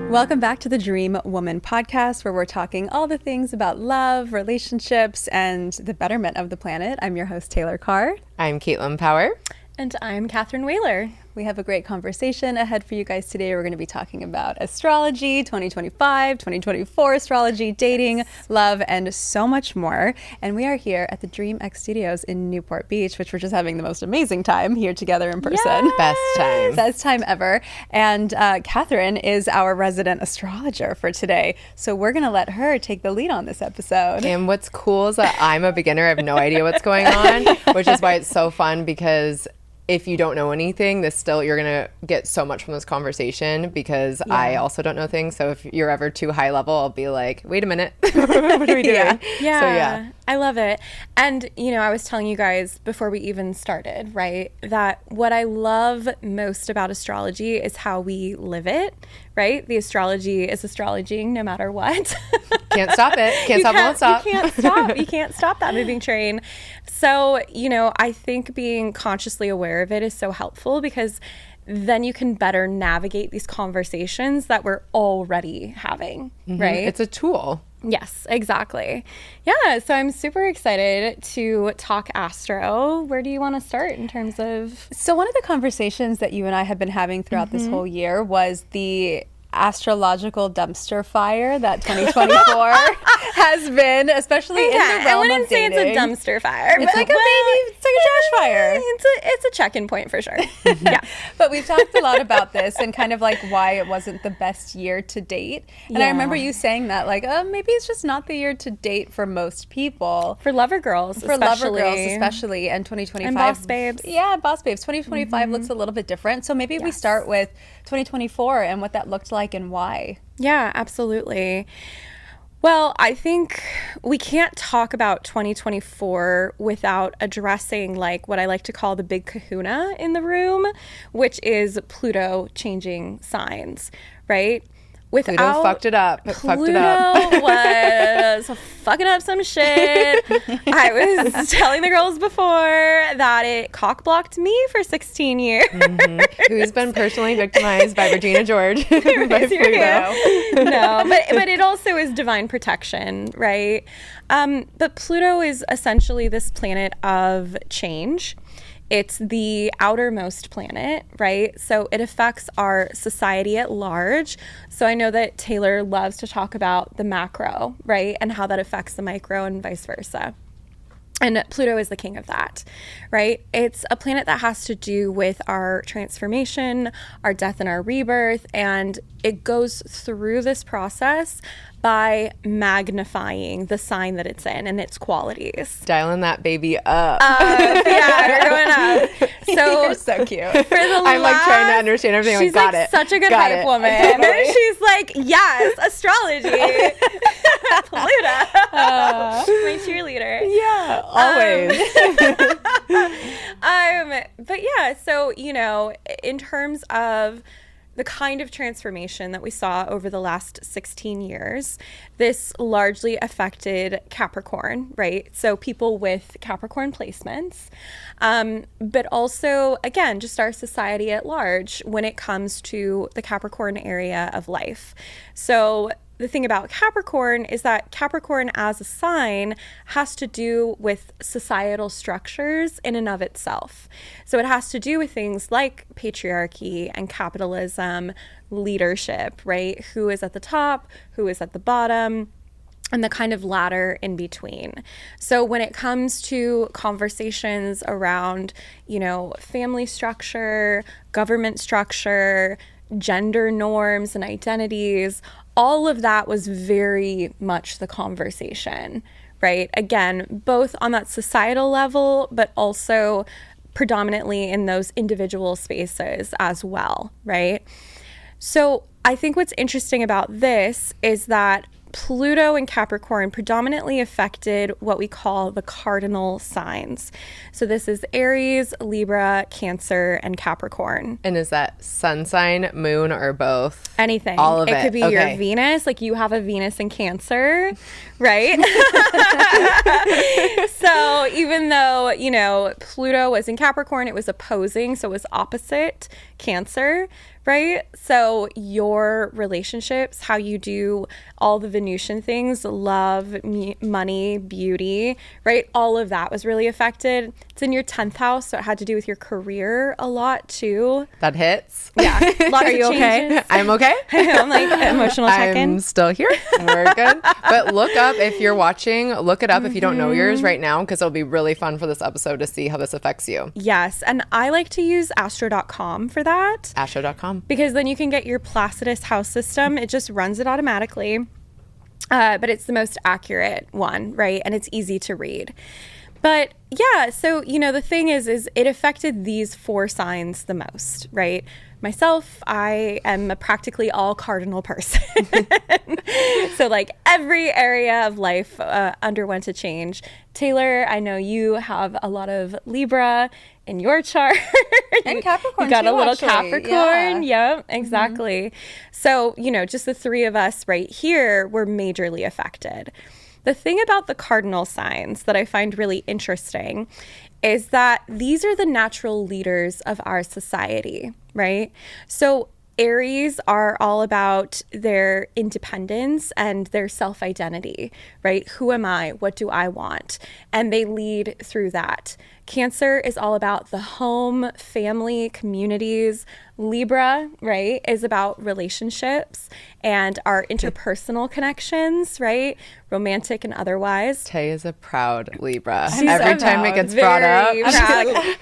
Welcome back to the Dream Woman podcast, where we're talking all the things about love, relationships, and the betterment of the planet. I'm your host, Taylor Carr. I'm Katelin Power. And I'm Katherine Wehler. We have a great conversation ahead for you guys today. We're going to be talking about astrology, 2025, 2024 astrology, dating, love, and so much more. And we are here at the Dream X Studios in Newport Beach, which we're just having the most amazing time here together in person. Yes! Best time. Best time ever. And Katherine is our resident astrologer for today. So we're going to let her take the lead on this episode. And what's cool is that I'm a beginner. I have no idea what's going on, which is why it's so fun, because if you don't know anything, you're going to get so much from this conversation, because I also don't know things. So if you're ever too high level, I'll be like, wait a minute, what are we doing? Yeah. So yeah. I love it. And, I was telling you guys before we even started, right, that what I love most about astrology is how we live it, right? The astrology is astrologing no matter what. Can't stop it. Can't stop, won't stop. You can't stop. You can't stop that moving train. So, I think being consciously aware of it is so helpful, because then you can better navigate these conversations that we're already having, right? It's a tool. Yes, exactly. Yeah, so I'm super excited to talk astro. Where do you want to start in terms of... So one of the conversations that you and I have been having throughout this whole year was the astrological dumpster fire that 2024 has been, especially in the realm of dating. I wouldn't say it's a dumpster fire. It's like a baby, it's like a trash fire. It's a check-in point for sure. Yeah. But we've talked a lot about this and kind of like why it wasn't the best year to date. And I remember you saying that, like, maybe it's just not the year to date for most people. For lover girls, For lover girls especially. And 2025. And boss babes. Yeah, boss babes. 2025 looks a little bit different. So maybe we start with 2024 and what that looked like and why. Yeah, absolutely. Well, I think we can't talk about 2024 without addressing like what I like to call the big kahuna in the room, which is Pluto changing signs, right? Pluto fucked it up. Pluto was fucking up some shit. I was telling the girls before that it cock-blocked me for 16 years. Who's been personally victimized by Regina George, by Pluto. No, but it also is divine protection, right? But Pluto is essentially this planet of change. It's the outermost planet, right? So it affects our society at large. So I know that Taylor loves to talk about the macro, right? And how that affects the micro and vice versa. And Pluto is the king of that, right? It's a planet that has to do with our transformation, our death and our rebirth, and it goes through this process by magnifying the sign that it's in and its qualities. Dialing that baby up. Yeah, we're going up. So You're so cute. I'm like trying to understand everything. She's got like it. such a good Got hype it. woman. And she's like, yes, astrology. Pluto. My cheerleader. Yeah, always. But yeah, so, in terms of the kind of transformation that we saw over the last 16 years, this largely affected Capricorn, right? So people with Capricorn placements, but also, again, just our society at large when it comes to the Capricorn area of life. So the thing about Capricorn is that Capricorn as a sign has to do with societal structures in and of itself. So it has to do with things like patriarchy and capitalism, leadership, right? Who is at the top, who is at the bottom, and the kind of ladder in between. So when it comes to conversations around, family structure, government structure, gender norms and identities, all of that was very much the conversation, right? Again, both on that societal level, but also predominantly in those individual spaces as well, right? So I think what's interesting about this is that Pluto and Capricorn predominantly affected what we call the cardinal signs. So this is Aries, Libra, Cancer, and Capricorn. And is that sun sign, moon, or both? Anything. All of it. It could be your Venus, like you have a Venus in Cancer, right? So even though, Pluto was in Capricorn, it was opposing, so it was opposite Cancer, right? So your relationships, how you do all the Venusian things, love, money, beauty, right? All of that was really affected. It's in your 10th house, so it had to do with your career a lot too. That hits. Yeah. Lots Are you of okay? changes. I'm okay. I'm like emotional check-in. I'm still here. We're good. But look up, if you're watching, look it up if you don't know yours right now, because it'll be really fun for this episode to see how this affects you. Yes. And I like to use astro.com for that. Astro.com. Because then you can get your Placidus house system. It just runs it automatically. But it's the most accurate one, right? And it's easy to read. But yeah, so, the thing is it affected these 4 signs the most, right? Myself, I am a practically all cardinal person. So like every area of life underwent a change. Taylor, I know you have a lot of Libra in your chart. And Capricorn You got too, a little actually. Capricorn. Yeah. Yep, exactly. So, just the 3 of us right here were majorly affected. The thing about the cardinal signs that I find really interesting is that these are the natural leaders of our society, right? So Aries are all about their independence and their self-identity, right? Who am I? What do I want? And they lead through that. Cancer is all about the home, family, communities. Libra, right, is about relationships and our interpersonal connections, right? Romantic and otherwise. Tay is a proud Libra. I'm Every so time it proud. gets brought up.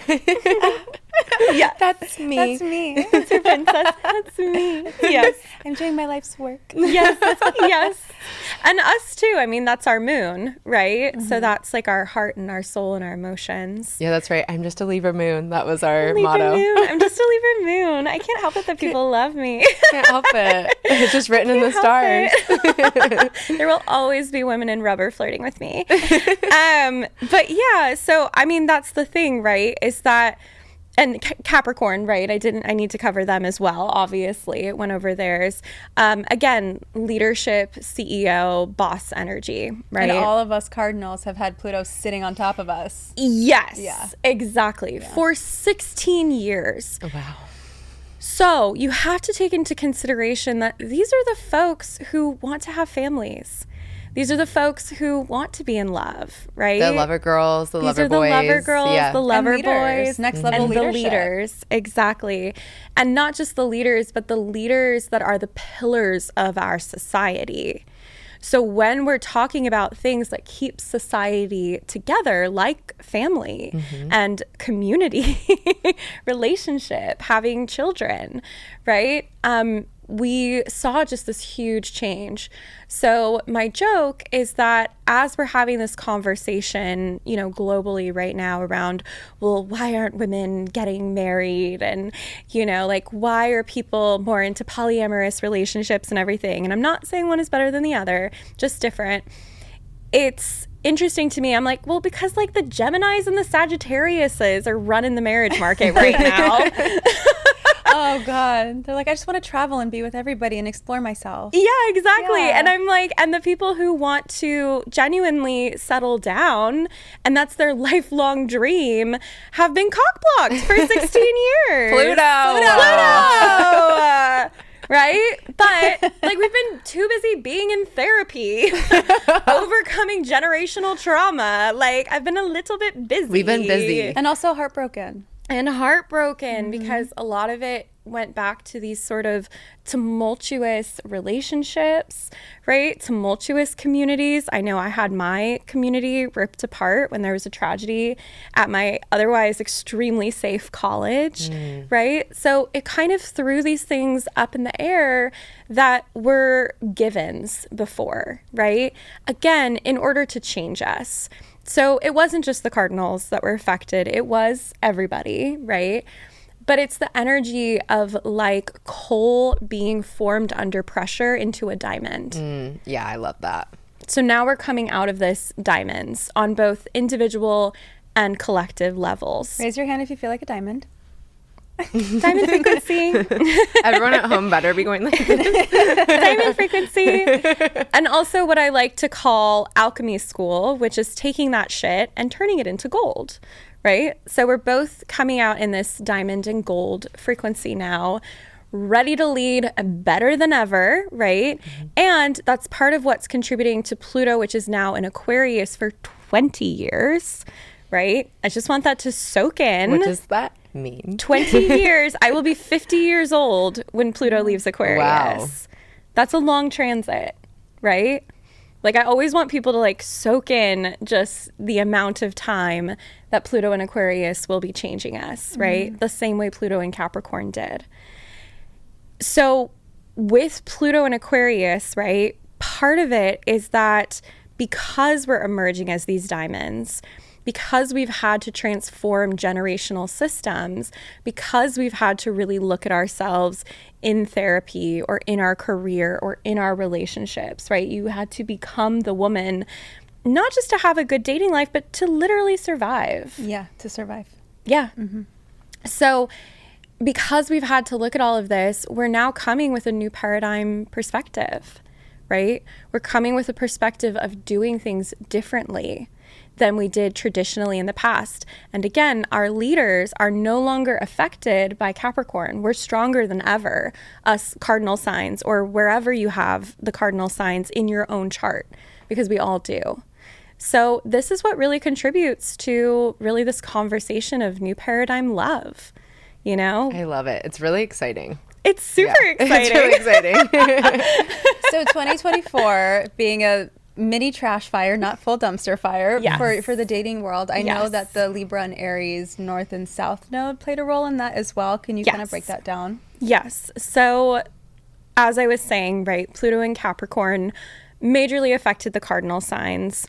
Very proud. Yeah, That's me. That's me. that's your princess. That's me. Yes. I'm doing my life's work. Yes. Yes. And us too. I mean, that's our moon, right? So that's like our heart and our soul and our emotions. Yeah, that's right. I'm just a Libra moon. That was our Libra motto. moon. I'm just a Libra moon. I can't help it that people love me. Can't help it. It's just written in the stars. There will always be women in rubber flirting with me. But yeah, so I mean, that's the thing, right? Is that, and Capricorn, right? I need to cover them as well. Obviously, it went over theirs. Again, leadership, CEO, boss energy, right? And all of us cardinals have had Pluto sitting on top of us. Yes, Yeah. exactly. Yeah. For 16 years. Oh, wow. So you have to take into consideration that these are the folks who want to have families. These are the folks who want to be in love, right? The lover girls, the These lover are the boys. lover girls, Yeah. the lover leaders, boys, next level and the leadership. leaders. Exactly. And not just the leaders, but the leaders that are the pillars of our society. So when we're talking about things that keep society together, like family and community, relationship, having children, right? We saw just this huge change. So my joke is that as we're having this conversation, globally right now around, well, why aren't women getting married? And, like, why are people more into polyamorous relationships and everything? And I'm not saying one is better than the other, just different. It's interesting to me. I'm like, well, because like the Geminis and the Sagittariuses are running the marriage market right now. Oh God. They're like, I just want to travel and be with everybody and explore myself. Yeah, exactly. Yeah. And I'm like, and the people who want to genuinely settle down, and that's their lifelong dream, have been cockblocked for 16 years. Pluto! Right? But like, we've been too busy being in therapy, overcoming generational trauma. Like, I've been a little bit busy. We've been busy. And also heartbroken. And heartbroken because a lot of it went back to these sort of tumultuous relationships, right? Tumultuous communities. I know I had my community ripped apart when there was a tragedy at my otherwise extremely safe college, right? So it kind of threw these things up in the air that were givens before, right? Again, in order to change us. So it wasn't just the cardinals that were affected. It was everybody, right? But it's the energy of like coal being formed under pressure into a diamond. Yeah, I love that. So now we're coming out of this diamonds on both individual and collective levels. Raise your hand if you feel like a diamond. Diamond frequency. Everyone at home better be going like Diamond frequency. And also what I like to call alchemy school, which is taking that shit and turning it into gold, right? So we're both coming out in this diamond and gold frequency now, ready to lead, better than ever, right? And that's part of what's contributing to Pluto, which is now in Aquarius for 20 years, right? I just want that to soak in. What does that mean? 20 years. I will be 50 years old when Pluto leaves Aquarius. Wow. That's a long transit, right? Like, I always want people to like soak in just the amount of time that Pluto in Aquarius will be changing us, right? The same way Pluto in Capricorn did. So with Pluto in Aquarius, right, part of it is that because we're emerging as these diamonds, because we've had to transform generational systems, because we've had to really look at ourselves in therapy or in our career or in our relationships, right? You had to become the woman, not just to have a good dating life, but to literally survive. Yeah, to survive. Yeah. So because we've had to look at all of this, we're now coming with a new paradigm perspective, right? We're coming with a perspective of doing things differently than we did traditionally in the past. And again, our leaders are no longer affected by Capricorn. We're stronger than ever, us cardinal signs, or wherever you have the cardinal signs in your own chart, because we all do. So this is what really contributes to really this conversation of new paradigm love, you know? I love it. It's really exciting. It's super exciting. It's really exciting. So 2024 being a mini trash fire, not full dumpster fire for the dating world. I know that the Libra and Aries North and South node played a role in that as well. Can you kind of break that down? Yes. So as I was saying, right, Pluto in Capricorn majorly affected the cardinal signs.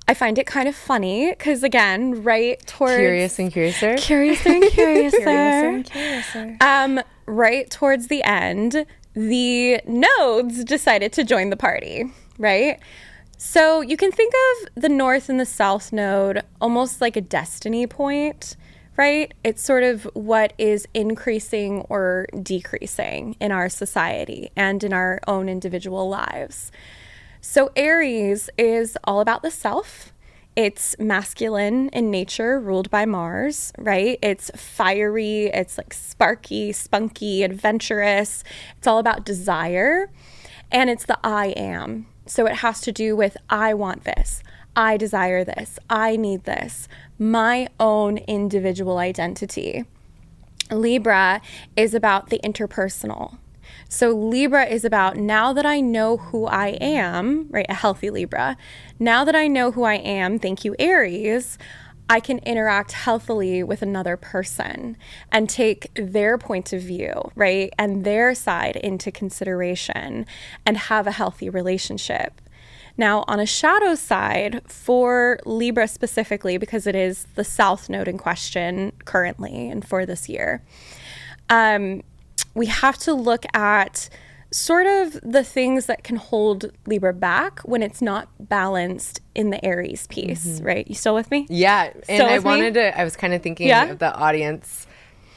I find it kind of funny because, again, right towards... Curiouser and curiouser. Right towards the end, the nodes decided to join the party, right? So you can think of the North and the South node almost like a destiny point, right? It's sort of what is increasing or decreasing in our society and in our own individual lives. So Aries is all about the self. It's masculine in nature, ruled by Mars, right? It's fiery, it's like sparky, spunky, adventurous. It's all about desire. And it's the I am. So it has to do with I want this, I desire this, I need this, my own individual identity. Libra is about the interpersonal. So Libra is about, now that I know who I am, right, a healthy Libra, now that I know who I am, thank you, Aries, I can interact healthily with another person and take their point of view, right, and their side into consideration and have a healthy relationship. Now, on a shadow side, for Libra specifically, because it is the South node in question currently and for this year, we have to look at sort of the things that can hold Libra back when it's not balanced in the Aries piece, right? You still with me? Yeah. And I was kind of thinking of the audience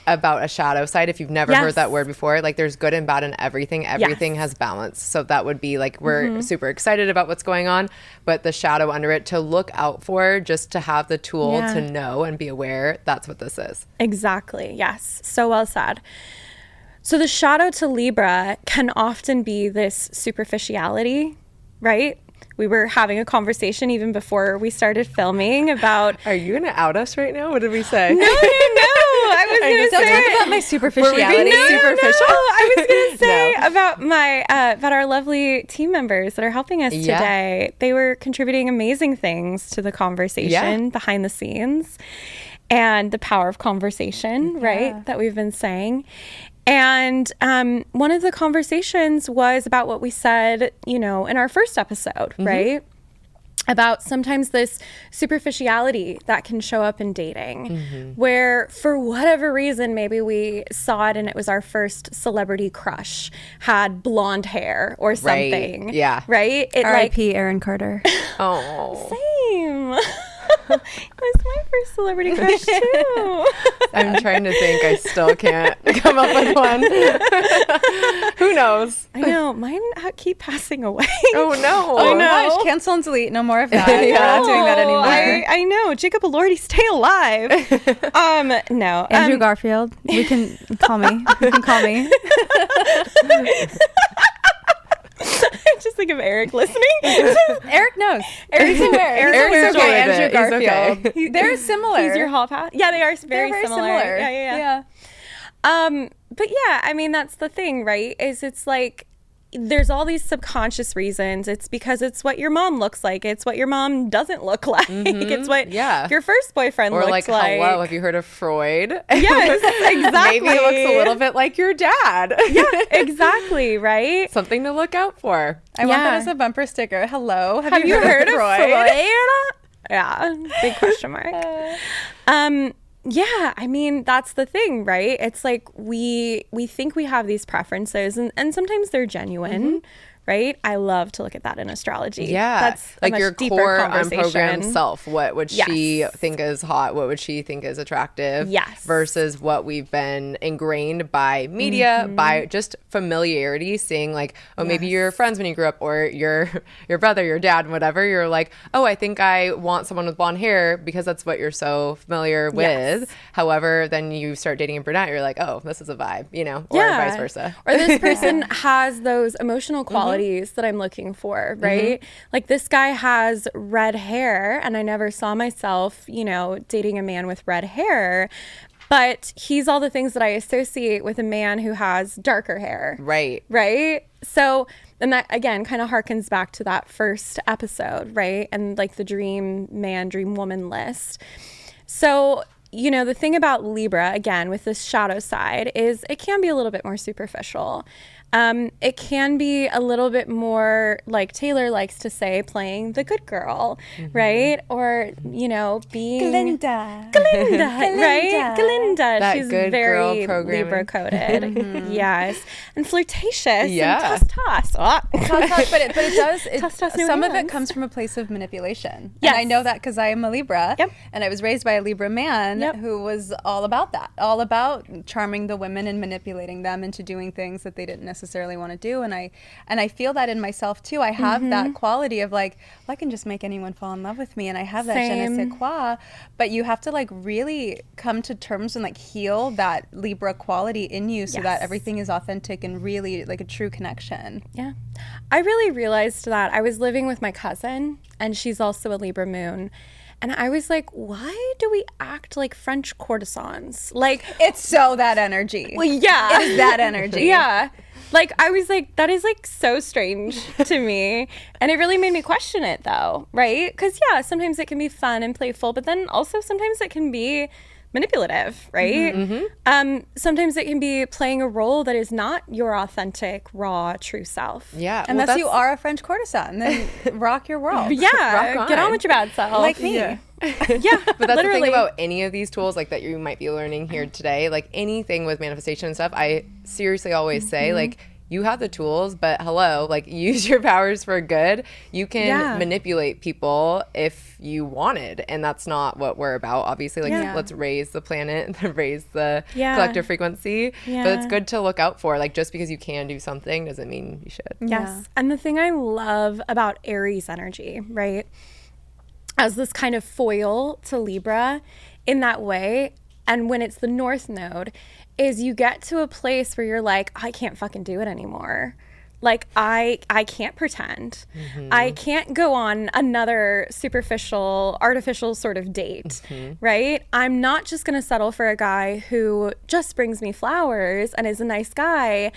about a shadow side. If you've never heard that word before, like there's good and bad in everything. Everything has balance. So that would be like, we're super excited about what's going on, but the shadow under it to look out for, just to have the tool to know and be aware. That's what this is. Exactly. Yes. So well said. So the shadow to Libra can often be this superficiality, right? We were having a conversation even before we started filming about... Are you going to out us right now? What did we say? No. I was going to say... Don't talk about my superficiality. Superficial? I was going to say about our lovely team members that are helping us today. They were contributing amazing things to the conversation behind the scenes and the power of conversation, right, that we've been saying. And one of the conversations was about what we said, you know, in our first episode, right? About sometimes this superficiality that can show up in dating, where for whatever reason, maybe we saw it and it was our first celebrity crush, had blonde hair or something. Right. Yeah. Right? R.I.P. Aaron Carter. Same. It was my first celebrity crush too. I'm trying to think. I still can't come up with one. Who knows? I know. Mine keep passing away. Oh, no. Oh, I know. gosh, cancel and delete. No more of that. Yeah. We're not doing that anymore. I know. Jacob Elordi, stay alive. No. Andrew Garfield, you can call me. You can call me. I just think of Eric listening. Eric knows. Eric's aware. Eric's okay with Andrew it. He's Garfield. okay. They're similar. He's your hall pass. Yeah, they are very, They're very similar. Yeah. But yeah, I mean, that's the thing, right? Is it's like there's all these subconscious reasons. It's because it's what your mom looks like. It's what your mom doesn't look like. It's what your first boyfriend looks like. Or like, hello, have you heard of Freud? Yes, exactly. Maybe it looks a little bit like your dad. Yeah, exactly, right? Something to look out for. I want that as a bumper sticker. Hello, Have you heard of Freud? Yeah, big question mark. Yeah, I mean, that's the thing, right? It's like we think we have these preferences and sometimes they're genuine, right? I love to look at that in astrology. Yeah. That's like a much your deeper core conversation. unprogrammed self. What would she Yes. think is hot? What would she think is attractive? Yes. Versus what we've been ingrained by media, by just familiarity, seeing like, oh, maybe your friends when you grew up or your brother, your dad, whatever. You're like, oh, I think I want someone with blonde hair because that's what you're so familiar with. Yes. However, then you start dating a brunette, you're like, oh, this is a vibe, you know, or vice versa. Or this person has those emotional qualities that I'm looking for, right? Like this guy has red hair and I never saw myself, you know, dating a man with red hair, but he's all the things that I associate with a man who has darker hair. Right. Right? So, and that again kind of harkens back to that first episode, right? And like the dream man, dream woman list. So, you know, the thing about Libra, again, with this shadow side is it can be a little bit more superficial. It can be a little bit more, like Taylor likes to say, playing the good girl, right? Or, you know, being... Glinda, right? Glinda. That She's good girl very programming. Libra-coded. Yes. And flirtatious. Yeah. And toss. but it does. Toss new Some of it hands. comes from a place of manipulation. Yes. And I know that because I am a Libra. Yep. And I was raised by a Libra man who was all about that, all about charming the women and manipulating them into doing things that they didn't necessarily want to do. And I feel that in myself too. I have that quality of like, well, I can just make anyone fall in love with me, and I have that je ne sais quoi. But you have to like really come to terms and like heal that Libra quality in you so that everything is authentic and really like a true connection. Yeah. I really realized that I was living with my cousin, and she's also a Libra moon. And I was like, why do we act like French courtesans? Like, It's so that energy. well, yeah. It is that energy. Yeah. Like, I was like, that is like so strange to me. And it really made me question it though, right? Because yeah, sometimes it can be fun and playful, but then also sometimes it can be manipulative, right? Sometimes it can be playing a role that is not your authentic, raw, true self. Yeah. Unless you are a French courtesan, then rock your world. Yeah. Rock Get on. on with your bad self. Like me. Yeah. But that's literally. the thing about any of these tools, like that you might be learning here today, like anything with manifestation and stuff, I seriously always say, like, you have the tools, but hello, like use your powers for good. You can manipulate people if you wanted, and that's not what we're about. Obviously, like let's raise the planet, raise the collective frequency. Yeah. But it's good to look out for. Like just because you can do something doesn't mean you should. Yes. Yeah. And the thing I love about Aries energy, right, as this kind of foil to Libra in that way, and when it's the North Node, is you get to a place where you're like, I can't fucking do it anymore. Like, I can't pretend. I can't go on another superficial, artificial sort of date, right? I'm not just going to settle for a guy who just brings me flowers and is a nice guy,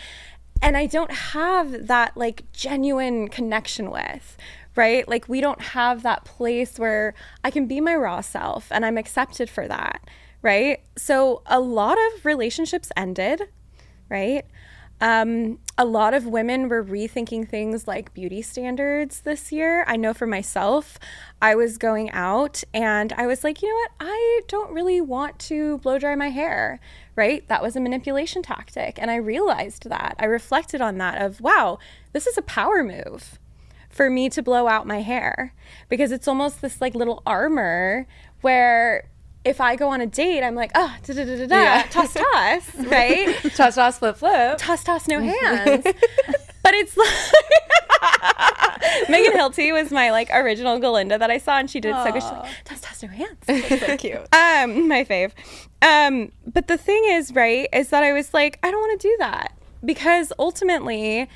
and I don't have that, like, genuine connection with, right? Like, we don't have that place where I can be my raw self and I'm accepted for that, right? So a lot of relationships ended, right? A lot of women were rethinking things like beauty standards this year. I know for myself, I was going out and I was like, you know what? I don't really want to blow dry my hair, right? That was a manipulation tactic. And I realized that. I reflected on that of, wow, this is a power move for me to blow out my hair, because it's almost this like little armor where if I go on a date, I'm like, oh, toss, toss, right? Toss, flip, flip. Toss, no hands. But it's like Megan Hilty was my like original Galinda that I saw, and she did so good. She's like, toss, no hands. That's so cute. My fave. But the thing is, right, is that I was like, I don't want to do that, because ultimately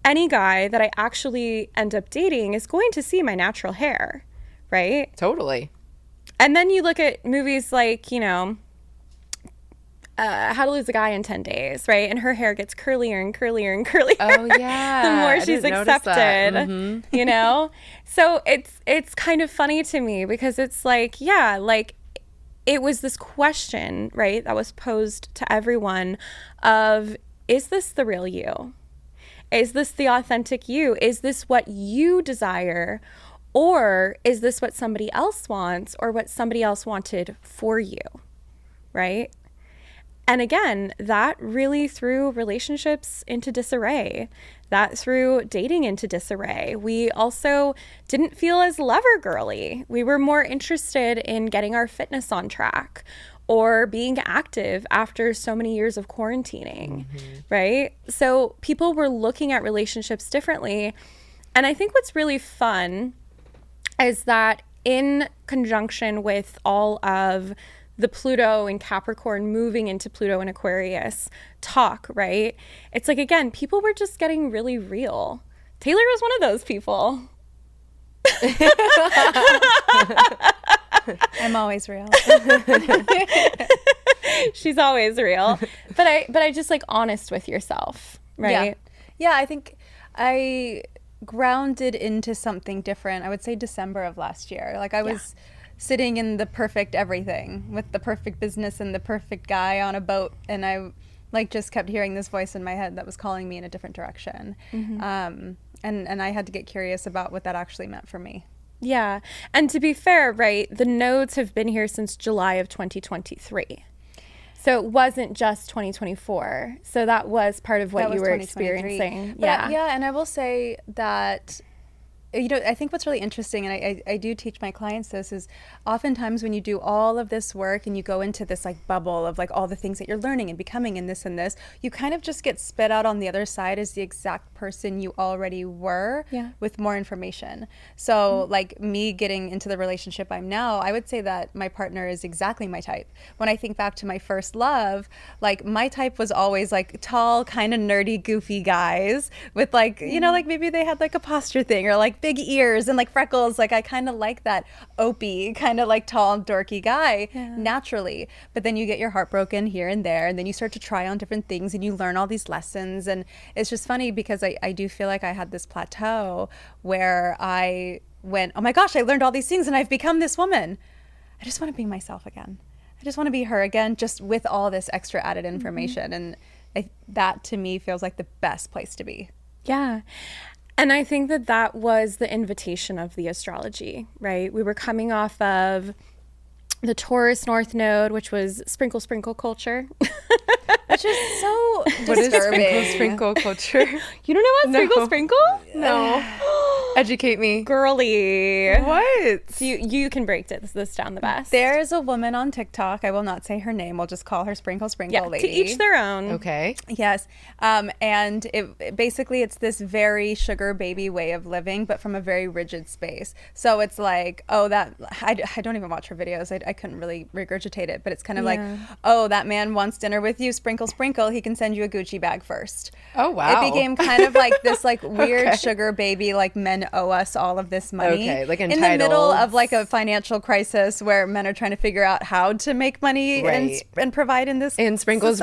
any guy that I actually end up dating is going to see my natural hair, right? Totally. And then you look at movies like, you know, How to Lose a Guy in 10 Days, right? And her hair gets curlier and curlier and curlier. Oh, yeah. The more she's accepted, you know? So it's kind of funny to me, because it's like, yeah, like it was this question, right, that was posed to everyone of, is this the real you? Is this the authentic you? Is this what you desire? Or is this what somebody else wants, or what somebody else wanted for you, right? And again, that really threw relationships into disarray. That threw dating into disarray. We also didn't feel as lover girly. We were more interested in getting our fitness on track, or being active after so many years of quarantining, right? So people were looking at relationships differently. And I think what's really fun is that in conjunction with all of the Pluto and Capricorn moving into Pluto and Aquarius talk, right? It's like, again, people were just getting really real. Taylor was one of those people. I'm always real. She's always real. But I just like honest with yourself, right? Yeah, I think I grounded into something different. I would say December of last year. Like I was sitting in the perfect everything with the perfect business and the perfect guy on a boat, and I like just kept hearing this voice in my head that was calling me in a different direction. And I had to get curious about what that actually meant for me. Yeah. And to be fair, right, the nodes have been here since July of 2023. So it wasn't just 2024. So that was part of what you were experiencing. But and I will say that, you know, I think what's really interesting, and I do teach my clients this, is oftentimes when you do all of this work and you go into this like bubble of like all the things that you're learning and becoming and this, you kind of just get spit out on the other side as the exact person you already were with more information. So like me getting into the relationship I'm now, I would say that my partner is exactly my type. When I think back to my first love, like my type was always like tall, kind of nerdy, goofy guys with like, you know, like maybe they had like a posture thing or like big ears and like freckles. Like I kind of like that opie, kind of like tall, dorky guy naturally. But then you get your heart broken here and there, and then you start to try on different things and you learn all these lessons. And it's just funny because I do feel like I had this plateau where I went, oh my gosh, I learned all these things and I've become this woman. I just want to be myself again. I just want to be her again, just with all this extra added information. And that to me feels like the best place to be. Yeah. And I think that was the invitation of the astrology, right? We were coming off of the Taurus North Node, which was sprinkle culture. Which is so disturbing. What is sprinkle culture? You don't know about sprinkle? No. Educate me. Girly. What? So you can break this down the best. There's a woman on TikTok. I will not say her name. We'll just call her Sprinkle Lady. To each their own. Okay. Yes. And basically it's this very sugar baby way of living, but from a very rigid space. So it's like, oh, that I don't even watch her videos. I couldn't really regurgitate it, but it's kind of like, oh, that man wants dinner with you. Sprinkle. He can send you a Gucci bag first. Oh, wow. It became kind of like this like weird sugar baby, like men owe us all of this money. Okay, like in entitled. the middle of like a financial crisis where men are trying to figure out how to make money and provide in this sprinkle and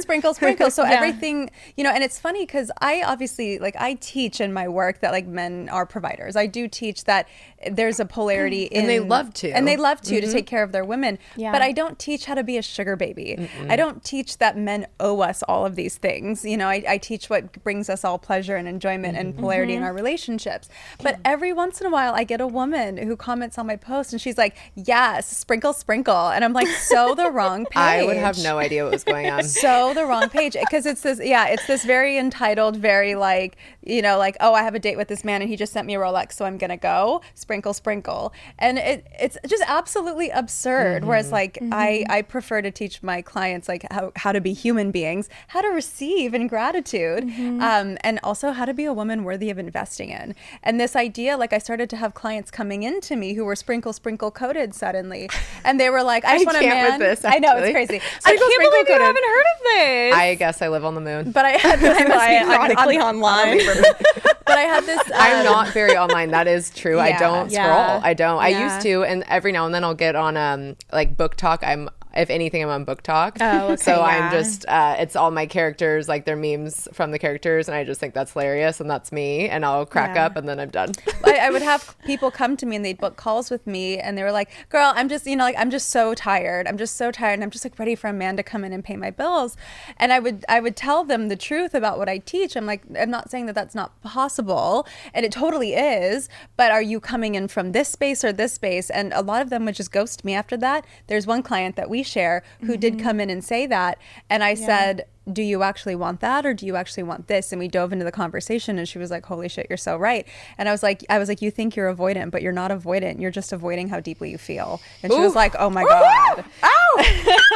sprinkle. So everything, you know, and it's funny because I obviously like I teach in my work that like men are providers. I do teach that there's a polarity in, and they love to to take care of their women. But I don't teach how to be a sugar baby. I don't teach that men owe us all of these things. You know, I teach what brings us all pleasure and enjoyment and polarity in our relationship. relationships. But every once in a while, I get a woman who comments on my post and she's like, yes, sprinkle, sprinkle. And I'm like, so the wrong page. I would have no idea what was going on. So the wrong page. Because it's this very entitled, very like, like, oh, I have a date with this man and he just sent me a Rolex, so I'm going to go. Sprinkle, sprinkle. And it's just absolutely absurd. Whereas like, I prefer to teach my clients like how to be human beings, how to receive in gratitude, and also how to be a woman worthy of investing in. And this idea, like I started to have clients coming into me who were sprinkle, sprinkle coded suddenly. And they were like, I just want a man. With this, I know, it's crazy. I can't believe you haven't heard of this. I guess I live on the moon. But I had chronically online. But I had this. I'm not very online. That is true. I don't scroll. I don't. I Yeah. used to, and every now and then I'll get on like Book Talk. If anything, I'm on Book Talk. Oh, okay, so yeah. I'm just, it's all my characters, like they're memes from the characters, and I just think that's hilarious, and that's me, and I'll crack up, and then I'm done. I would have people come to me and they'd book calls with me, and they were like, girl, I'm just, I'm just so tired. I'm just so tired, and I'm just like ready for a man to come in and pay my bills. And I would tell them the truth about what I teach. I'm like, I'm not saying that that's not possible, and it totally is, but are you coming in from this space or this space? And a lot of them would just ghost me after that. There's one client that we share who did come in and say that, and I said, do you actually want that, or do you actually want this? And we dove into the conversation, and she was like, holy shit, you're so right. And I was like, you think you're avoidant, but you're not avoidant, you're just avoiding how deeply you feel. And she was like, oh my God. Ow!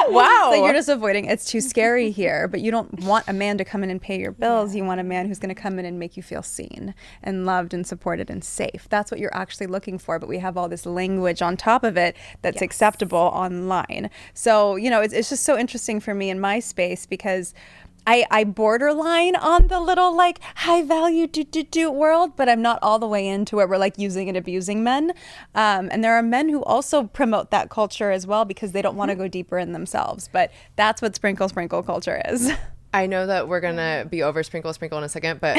Wow. Like, you're just avoiding, it's too scary here, but you don't want a man to come in and pay your bills. You want a man who's going to come in and make you feel seen and loved and supported and safe. That's what you're actually looking for, but we have all this language on top of it that's acceptable online. So, it's just so interesting for me in my space, because I borderline on the little like high value do world, but I'm not all the way into where we're like using and abusing men. And there are men who also promote that culture as well, because they don't want to go deeper in themselves. But that's what sprinkle culture is. I know that we're gonna be over sprinkle in a second, but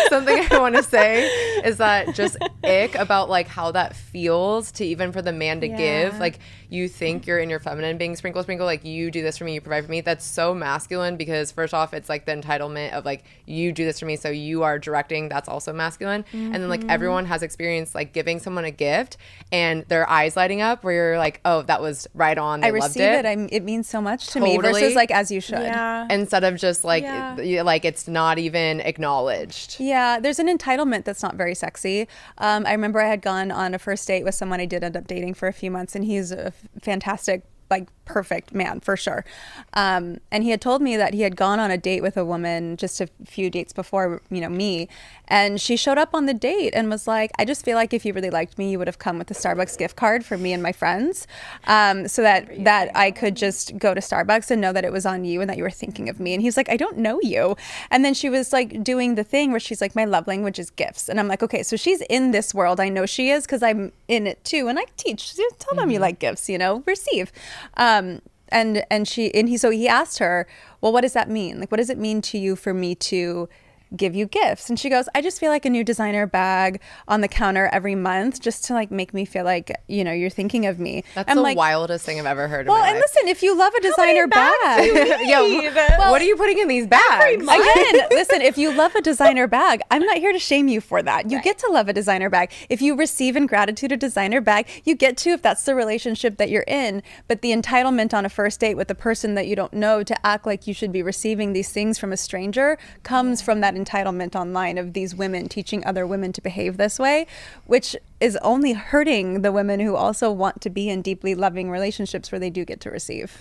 something I want to say is that just ick about like how that feels to even for the man to give. Like, you think you're in your feminine being sprinkle, like you do this for me, you provide for me. That's so masculine, because first off, it's like the entitlement of like, you do this for me, so you are directing. That's also masculine. And then like everyone has experienced like giving someone a gift and their eyes lighting up, where you're like, oh, that was right on. They loved it. It means so much to me versus like as you should. Instead of just like like it's not even acknowledged. Yeah, there's an entitlement that's not very sexy. I remember I had gone on a first date with someone I did end up dating for a few months, and he's a fantastic, like perfect man for sure. And he had told me that he had gone on a date with a woman just a few dates before, me. And she showed up on the date and was like, I just feel like if you really liked me, you would have come with a Starbucks gift card for me and my friends. So that I could just go to Starbucks and know that it was on you and that you were thinking of me. And he's like, I don't know you. And then she was like doing the thing where she's like, my love language is gifts. And I'm like, okay, so she's in this world. I know she is, because I'm in it too. And I teach, tell them you like gifts, receive. So he asked her, well, what does that mean? Like, what does it mean to you for me to give you gifts? And she goes, I just feel like a new designer bag on the counter every month, just to like make me feel like, you're thinking of me. That's the wildest thing I've ever heard in my life. Listen, if you love a designer bag, what are you putting in these bags? Again, listen, if you love a designer bag, I'm not here to shame you for that. You get to love a designer bag. If you receive in gratitude a designer bag, you get to, if that's the relationship that you're in. But the entitlement on a first date with a person that you don't know to act like you should be receiving these things from a stranger comes from that entitlement online of these women teaching other women to behave this way, which is only hurting the women who also want to be in deeply loving relationships where they do get to receive.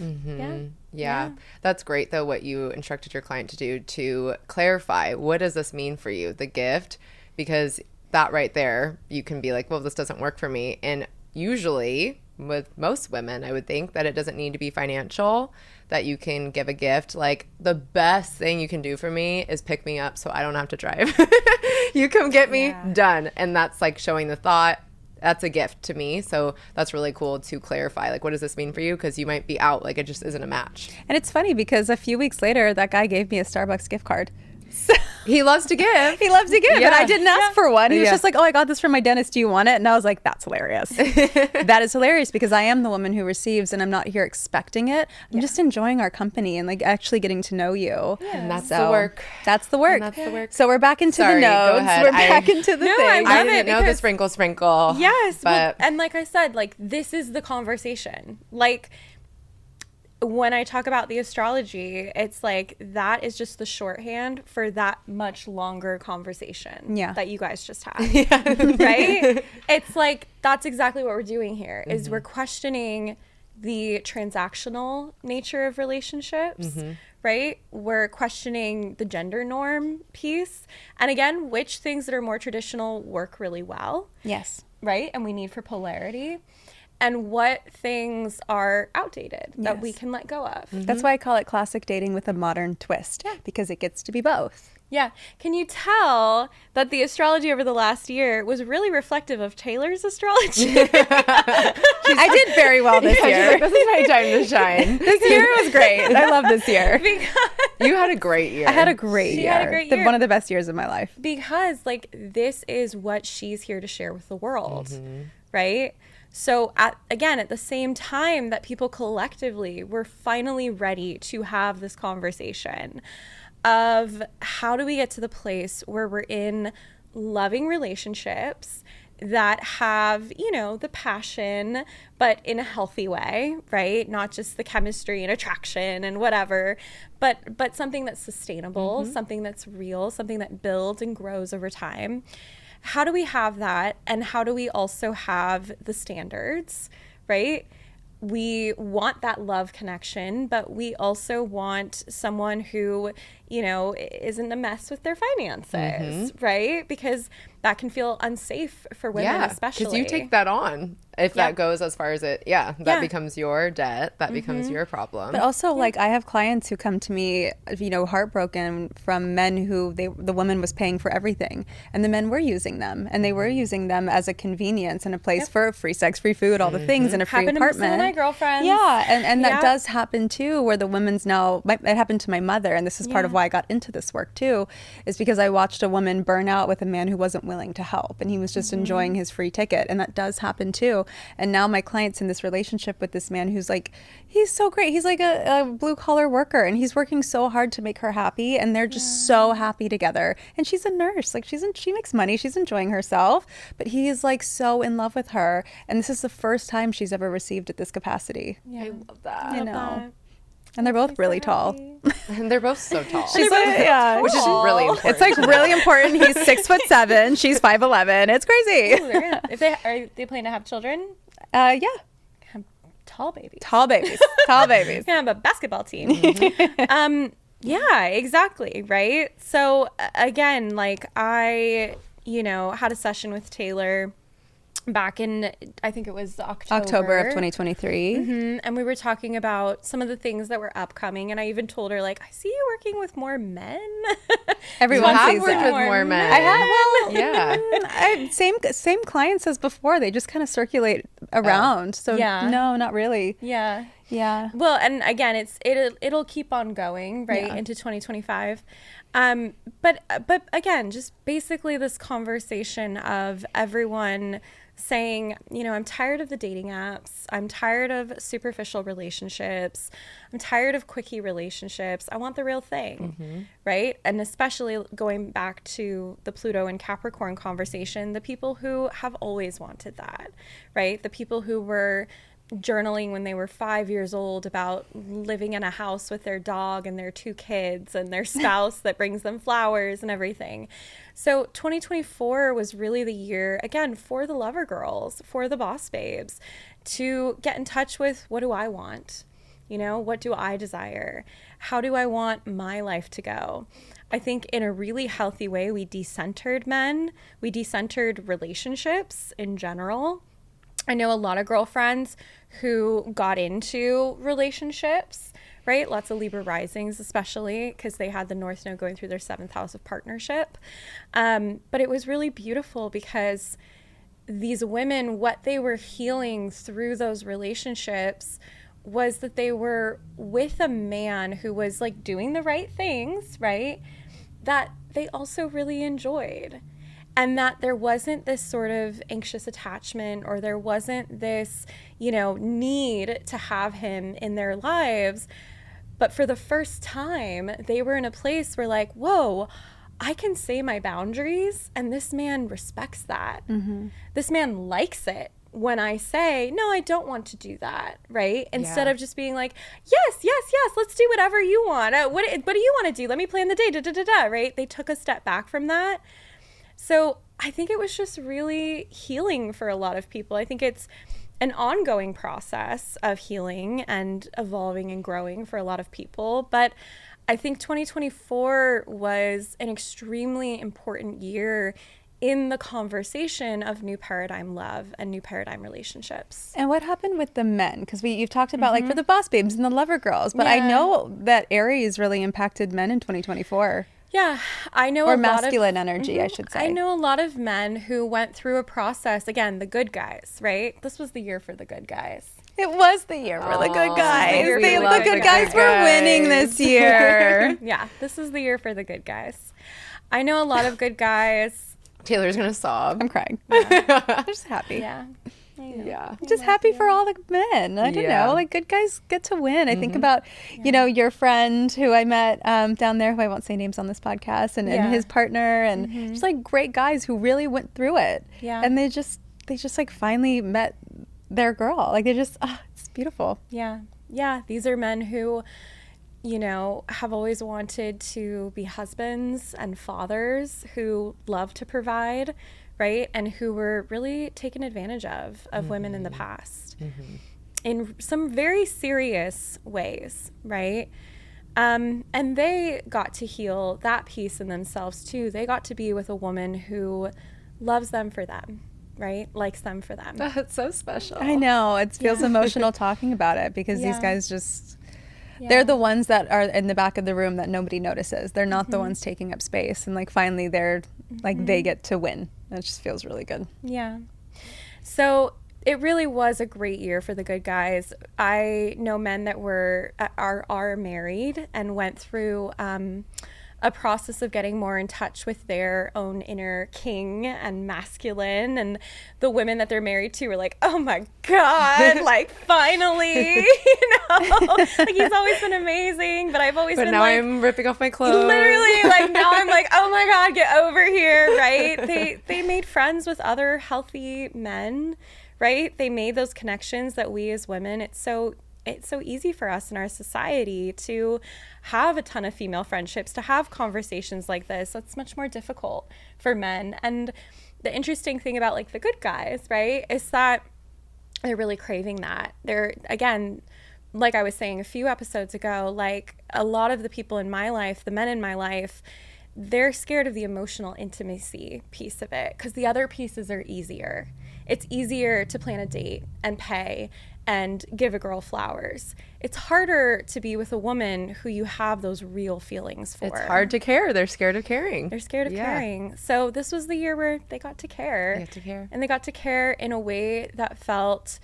Yeah. That's great, though, what you instructed your client to do, to clarify, what does this mean for you, the gift? Because that right there, you can be like, well, this doesn't work for me. And usually with most women, I would think that it doesn't need to be financial, that you can give a gift. Like, the best thing you can do for me is pick me up so I don't have to drive. You come get me, done. And that's like showing the thought. That's a gift to me. So that's really cool to clarify, like, what does this mean for you? Because you might be out, like, it just isn't a match. And it's funny because a few weeks later, that guy gave me a Starbucks gift card. He loves to give. He loves to give, Yeah. and I didn't ask for one. He was Yeah. just like, "Oh, I got this from my dentist. Do you want it?" And I was like, "That's hilarious." That is hilarious because I am the woman who receives, and I'm not here expecting it. I'm just enjoying our company and like actually getting to know you. And that's So, the work. That's the work. And that's the work. So we're back into Sorry, the go notes. ahead. We're back into the No, thing. I I love didn't it know the because- sprinkle. Yes, but and like I said, like this is the conversation. Like when I talk about the astrology, it's like that is just the shorthand for that much longer conversation that you guys just had. Right? It's like that's exactly what we're doing here is we're questioning the transactional nature of relationships, right? We're questioning the gender norm piece. And again, which things that are more traditional work really well. Yes. Right? And we need for polarity. And what things are outdated that we can let go of. That's why I call it classic dating with a modern twist because it gets to be both. Yeah. Can you tell that the astrology over the last year was really reflective of Taylor's astrology? I did very well this year. This is my time to shine. This year was great. I love this year. You had a great year. I had a great She year. had a great year. One of the best years of my life. Because like this is what she's here to share with the world, right? So at the same time that people collectively were finally ready to have this conversation of how do we get to the place where we're in loving relationships that have, you know, the passion, but in a healthy way, right? Not just the chemistry and attraction and whatever, but something that's sustainable, something that's real, something that builds and grows over time. How do we have that? And how do we also have the standards, right? We want that love connection, but we also want someone who, you know, isn't a mess with their finances, right? Because that can feel unsafe for women, especially. because you take that on. If that goes as far as it, that becomes your debt. That becomes your problem. But also, like, I have clients who come to me, you know, heartbroken from men who the woman was paying for everything, and the men were using them, and they were using them as a convenience and a place for free sex, free food, all the things, and a free Happened apartment. to some of my girlfriends. Yeah, and that does happen too, where the woman's now. It happened to my mother, and this is part of why I got into this work too, is because I watched a woman burn out with a man who wasn't willing to help, and he was just enjoying his free ticket, and that does happen too. And now my client's in this relationship with this man who's like, he's so great. He's like a blue collar worker, and he's working so hard to make her happy, and they're just so happy together. And she's a nurse, like she makes money, she's enjoying herself, but he is like so in love with her, and this is the first time she's ever received at this capacity. I love that. You know. And they're both really tall. And they're both so tall. She's like, which is really important. It's like really important. He's 6'7", she's 5'11". It's crazy. If they plan to have children, Yeah. have tall babies. Tall babies. Tall babies. Gonna have a basketball team. Yeah, exactly. Right. So again, like I, you know, had a session with Taylor back in, I think it was October of 2023. And we were talking about some of the things that were upcoming. And I even told her, like, I see you working with more men. Everyone I've sees worked that. with more men. I have, Yeah. same clients as before. They just kind of circulate around. So no, not really. Yeah. Yeah. Well, and again, it'll keep on going right into 2025. But again, just basically this conversation of everyone saying, you know, I'm tired of the dating apps. I'm tired of superficial relationships. I'm tired of quickie relationships. I want the real thing, right? And especially going back to the Pluto and Capricorn conversation, the people who have always wanted that, right? The people who were journaling when they were 5 years old about living in a house with their dog and their 2 kids and their spouse that brings them flowers and everything. So 2024 was really the year, again, for the lover girls, for the boss babes, to get in touch with, what do I want? You know, what do I desire? How do I want my life to go? I think in a really healthy way, we decentered men. We decentered relationships in general. I know a lot of girlfriends who got into relationships, right? Lots of Libra risings, especially because they had the North Node going through their 7th house of partnership. But it was really beautiful because these women, what they were healing through those relationships was that they were with a man who was like doing the right things, right? that they also really enjoyed. And that there wasn't this sort of anxious attachment, or there wasn't this, need to have him in their lives. But for the first time, they were in a place where like, whoa, I can say my boundaries, and this man respects that. Mm-hmm. This man likes it when I say, no, I don't want to do that, right? Instead of just being like, yes, let's do whatever you want. What do you want to do? Let me plan the day, right? They took a step back from that. So I think it was just really healing for a lot of people. I think it's an ongoing process of healing and evolving and growing for a lot of people. But I think 2024 was an extremely important year in the conversation of new paradigm love and new paradigm relationships. And what happened with the men? Because you've talked about like for the boss babes and the lover girls, but I know that Aries really impacted men in 2024. Yeah, I know or masculine energy, I should say. I know a lot of men who went through a process, again, the good guys, right? This was the year for the good guys. It was the year for the good guys. The good guys were guys. Winning this year. Yeah, this is the year for the good guys. I know a lot of good guys. Taylor's gonna sob. I'm crying. I'm just happy. Yeah. Yeah. I'm just happy for all the men. I don't know. Like, good guys get to win. I think about, your friend who I met down there, who I won't say names on this podcast, and his partner, and just like great guys who really went through it. Yeah. And they just like finally met their girl. Like, they just, it's beautiful. Yeah. Yeah. These are men who, have always wanted to be husbands and fathers who love to provide, right? And who were really taken advantage of women in the past in some very serious ways, right? And they got to heal that piece in themselves too. They got to be with a woman who loves them for them, right? Likes them for them. That's so special. I know. It feels emotional talking about it because these guys just... They're the ones that are in the back of the room that nobody notices. They're not the ones taking up space. And like finally they're like they get to win. It just feels really good. Yeah. So it really was a great year for the good guys. I know men that are married and went through a process of getting more in touch with their own inner king and masculine, and the women that they're married to were like, oh my God, like finally, like he's always been amazing, but I've always been now like, I'm ripping off my clothes. literally, like now I'm like, oh my God, get over here, right? They made friends with other healthy men, right? They made those connections that we as women, it's so easy for us in our society to have a ton of female friendships, to have conversations like this. That's much more difficult for men. And the interesting thing about like the good guys, right, is that they're really craving that. They're, again, like I was saying a few episodes ago, like a lot of the people in my life, the men in my life, they're scared of the emotional intimacy piece of it because the other pieces are easier. It's easier to plan a date and pay and give a girl flowers. It's harder to be with a woman who you have those real feelings for. It's hard to care. They're scared of caring. They're scared of caring. So this was the year where they got to care. They got to care. And they got to care in a way that felt,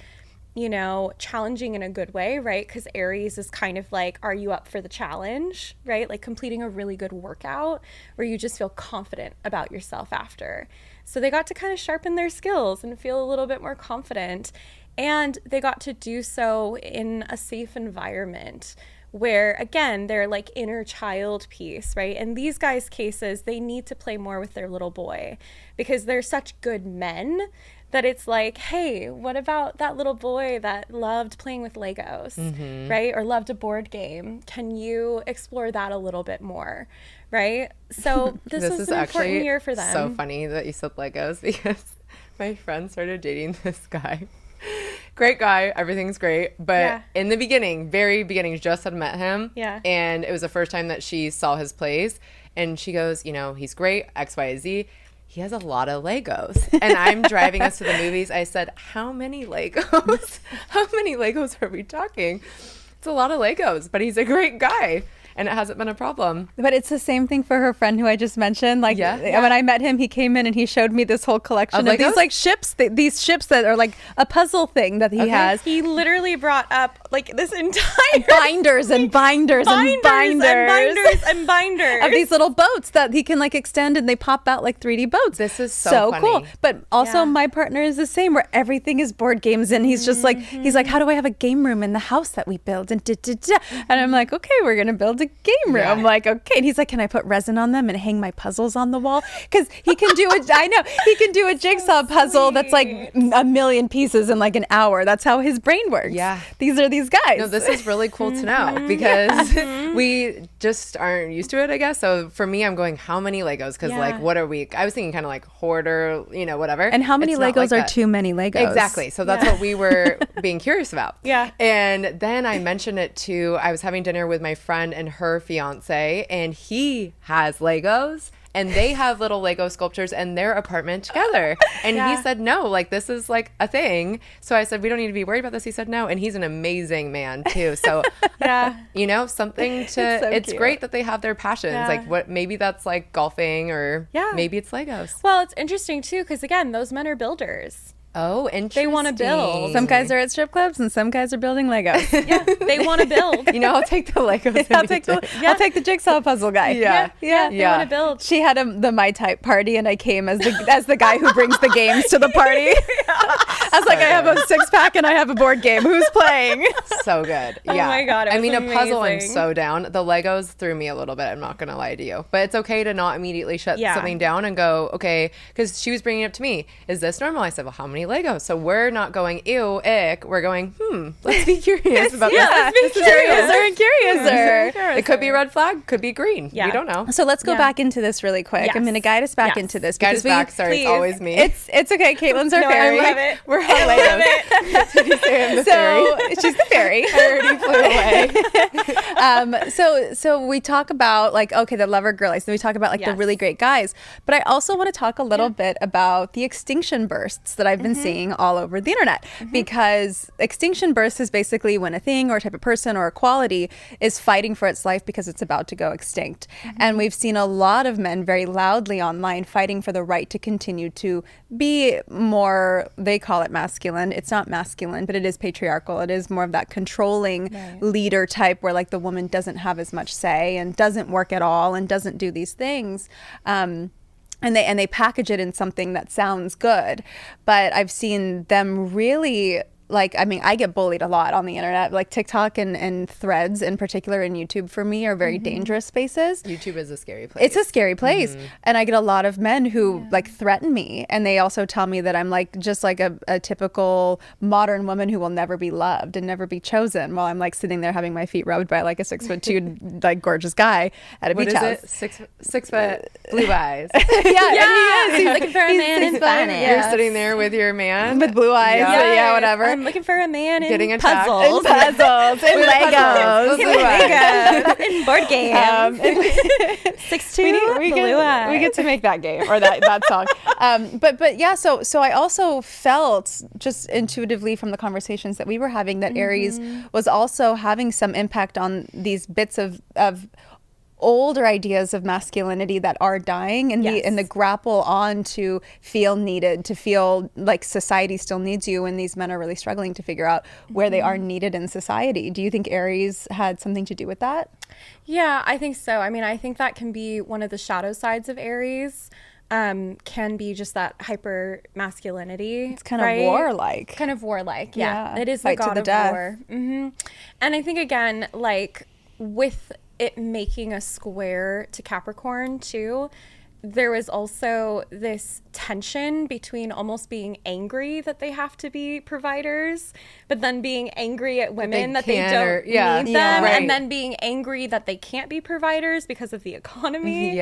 challenging in a good way, right? Because Aries is kind of like, are you up for the challenge, right? Like completing a really good workout where you just feel confident about yourself after. So they got to kind of sharpen their skills and feel a little bit more confident. And they got to do so in a safe environment where, again, their like inner child piece, right? In these guys' cases, they need to play more with their little boy because they're such good men that it's like, hey, what about that little boy that loved playing with Legos, right? Or loved a board game? Can you explore that a little bit more, right? So this was an important year for them. So funny that you said Legos because my friend started dating this guy. Great guy, everything's great, but in the beginning, very beginning, just had met him, and it was the first time that she saw his place, and she goes, he's great, X, Y, Z. He has a lot of Legos, and I'm driving us to the movies. I said, how many Legos? How many Legos are we talking? It's a lot of Legos, but he's a great guy. and it hasn't been a problem. But it's the same thing for her friend who I just mentioned. Like when I met him, he came in and he showed me this whole collection of these like ships, these ships that are like a puzzle thing that he has. He literally brought up like this entire binders and binders and binders and binders of these little boats that he can like extend, and they pop out like 3D boats. This is so funny. Cool. But also my partner is the same, where everything is board games, and he's just like, he's like, how do I have a game room in the house that we build? And and I'm like, okay, we're gonna build a game room. I'm like, okay. And he's like, can I put resin on them and hang my puzzles on the wall? Because he can do it. I know he can do a jigsaw puzzle that's like a million pieces in like an hour. That's how his brain works. Yeah. These are these guys. No, this is really cool to know, because we just aren't used to it, I guess. So for me, I'm going, how many Legos? Because like, what are we? I was thinking kind of like hoarder, whatever. And how many Legos are too many Legos? Exactly. So that's what we were being curious about. Yeah. And then I mentioned it to, I was having dinner with my friend and her fiance, and he has Legos. And they have little Lego sculptures in their apartment together. And he said, no, like this is like a thing. So I said, we don't need to be worried about this. He said, no. And he's an amazing man too. So, something to, it's great that they have their passions. Like maybe that's like golfing, or maybe it's Legos. Well, it's interesting too, because again, those men are builders. Oh, interesting. They want to build. Some guys are at strip clubs and some guys are building Legos. They want to build. I'll take the Legos. I'll take the jigsaw puzzle guy. They want to build. She had the My Type party, and I came as the guy who brings the games to the party. I was like, I have a 6-pack and I have a board game. Who's playing? So good. Oh my God. I mean, a puzzle, I'm so down. The Legos threw me a little bit. I'm not going to lie to you. But it's okay to not immediately shut something down and go, okay, because she was bringing it up to me. Is this normal? I said, well, how many Legos? So we're not going, ew, ick. We're going, let's be curious about this. Let's be curiouser. It could be red flag, could be green. We don't know. So let's go back into this really quick. Yes. I'm going to guide us back into this. Guide us back. Sorry, it's always me. It's okay. Caitlin's our fairy. I love it. We're all Legos. Did you say I'm the fairy? She's the fairy. I already flew away. So we talk about like, okay, the lover girlies, then we talk about like the really great guys, but I also want to talk a little bit about the extinction bursts that I've been seeing all over the internet, because extinction bursts is basically when a thing or a type of person or a quality is fighting for its life because it's about to go extinct. And we've seen a lot of men very loudly online fighting for the right to continue to be more, they call it masculine. It's not masculine, but it is patriarchal. It is more of that controlling leader type, where like the woman doesn't have as much say and doesn't work at all and doesn't do these things. And they package it in something that sounds good. But I've seen them really, like, I mean, I get bullied a lot on the internet. Like TikTok and Threads in particular, and YouTube for me are very dangerous spaces. YouTube is a scary place. It's a scary place. And I get a lot of men who like threaten me. And they also tell me that I'm like just like a typical modern woman who will never be loved and never be chosen, while I'm like sitting there having my feet rubbed by like a 6'2" like gorgeous guy at a beach house. Six foot, blue eyes. And he is. He's looking for a man in finance. You're sitting there with your man with blue eyes. Yeah. Whatever. I'm looking for a man in Getting attacked. puzzles. In Legos. In board games. 6'2", blue eyes. We get to make that game or that song. But yeah, so I also felt just intuitively from the conversations that we were having that Aries was also having some impact on these bits of older ideas of masculinity that are dying, and the grapple on to feel needed, to feel like society still needs you, and these men are really struggling to figure out where they are needed in society. Do you think Aries had something to do with that? Yeah, I think so. I mean, I think that can be one of the shadow sides of Aries. Can be just that hyper masculinity. It's kind of warlike. Kind of warlike, yeah. It is Fight the god to the of death. war. And I think, again, like with it making a square to Capricorn too, there was also this tension between almost being angry that they have to be providers, but then being angry at women that they don't need them, and then being angry that they can't be providers because of the economy.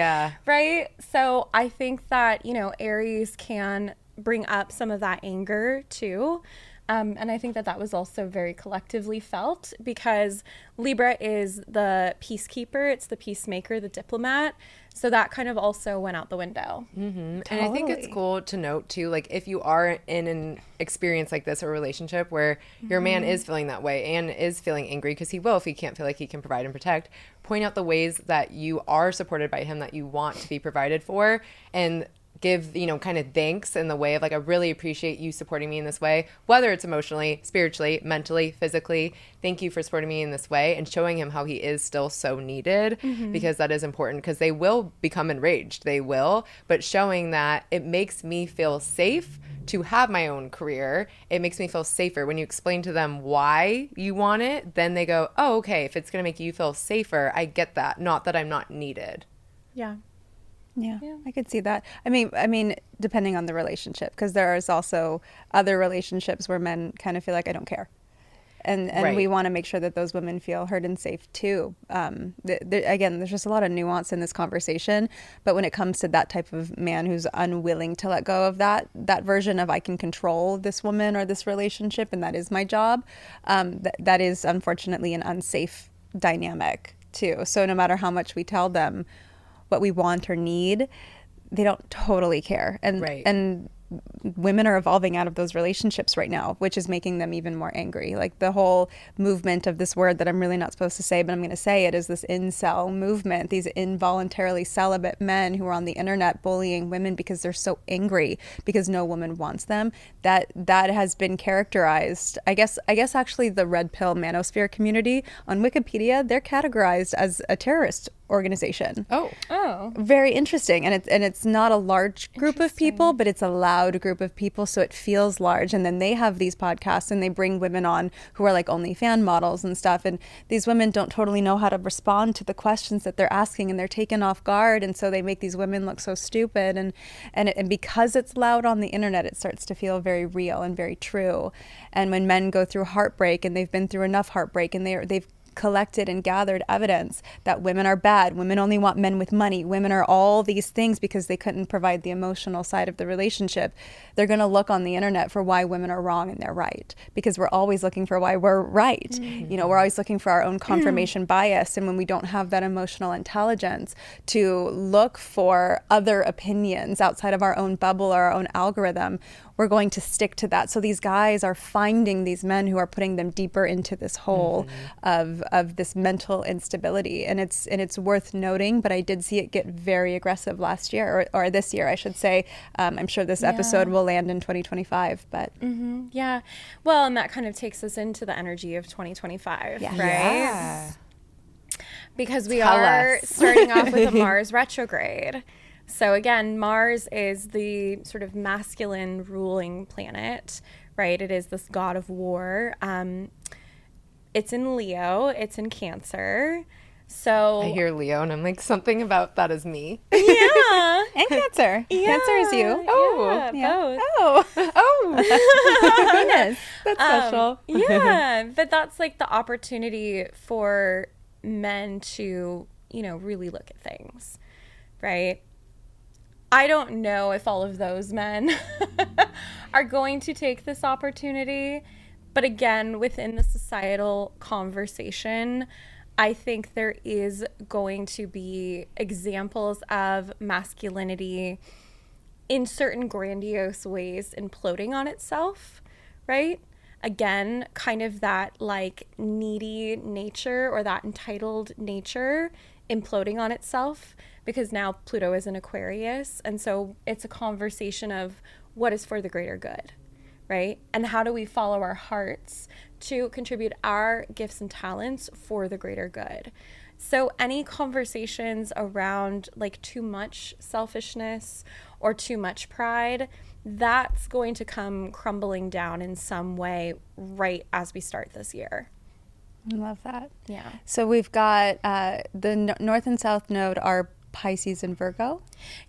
Right? So I think that, Aries can bring up some of that anger too. And I think that was also very collectively felt because Libra is the peacekeeper, it's the peacemaker, the diplomat. So that kind of also went out the window. And I think it's cool to note too, like if you are in an experience like this, or a relationship where your man is feeling that way and is feeling angry, because he will if he can't feel like he can provide and protect, point out the ways that you are supported by him, that you want to be provided for, and give, kind of thanks in the way of like, I really appreciate you supporting me in this way, whether it's emotionally, spiritually, mentally, physically. Thank you for supporting me in this way, and showing him how he is still so needed, because that is important, because they will become enraged. They will, but showing that it makes me feel safe to have my own career. It makes me feel safer. When you explain to them why you want it, then they go, oh, okay, if it's going to make you feel safer, I get that. Not that I'm not needed. Yeah. Yeah, I could see that. I mean, depending on the relationship, because there is also other relationships where men kind of feel like, I don't care. And Right. we want to make sure that those women feel heard and safe too. Again, there's just a lot of nuance in this conversation. But when it comes to that type of man who's unwilling to let go of that version of, I can control this woman or this relationship, and that is my job, that is unfortunately an unsafe dynamic too. So no matter how much we tell them what we want or need, they don't totally care. And women are evolving out of those relationships right now, which is making them even more angry. Like the whole movement of this word that I'm really not supposed to say, but I'm going to say it, is this incel movement, these involuntarily celibate men who are on the internet bullying women because they're so angry because no woman wants them. That has been characterized, I guess actually the red pill manosphere community on Wikipedia, they're categorized as a terrorist organization. Oh. Very interesting. And it's not a large group of people, but it's a loud group of people, so it feels large. And then they have these podcasts and they bring women on who are like OnlyFans models and stuff, and these women don't totally know how to respond to the questions that they're asking, and they're taken off guard, and so they make these women look so stupid, and because it's loud on the internet, it starts to feel very real and very true. And when men go through heartbreak, and they've been through enough heartbreak, and they've collected and gathered evidence that women are bad, women only want men with money, women are all these things because they couldn't provide the emotional side of the relationship, they're going to look on the internet for why women are wrong and they're right, because we're always looking for why we're right. We're always looking for our own confirmation bias, and when we don't have that emotional intelligence to look for other opinions outside of our own bubble or our own algorithm, we're going to stick to that. So these guys are finding these men who are putting them deeper into this hole of this mental instability, and it's worth noting. But I did see it get very aggressive last year, or this year, I should say. I'm sure this episode will land in 2025, but Yeah. Well, and that kind of takes us into the energy of 2025, Yeah. right? Yeah. Because we Tell are us. starting off with a Mars retrograde. So again, Mars is the sort of masculine ruling planet, right? It is this god of war. It's in Leo, it's in Cancer. So I hear Leo and I'm like, something about that is me. yeah. and Cancer. Cancer is you. Oh. Yeah, both. Oh, Goodness. that's special. Yeah, but that's like the opportunity for men to, really look at things, right? I don't know if all of those men are going to take this opportunity, but again, within the societal conversation, I think there is going to be examples of masculinity in certain grandiose ways imploding on itself, right? Again, kind of that like needy nature or that entitled nature imploding on itself, because now Pluto is in Aquarius. And so it's a conversation of what is for the greater good, right? And how do we follow our hearts to contribute our gifts and talents for the greater good? So any conversations around like too much selfishness or too much pride, that's going to come crumbling down in some way right as we start this year. I love that. Yeah. So we've got the North and South Node are Pisces and Virgo.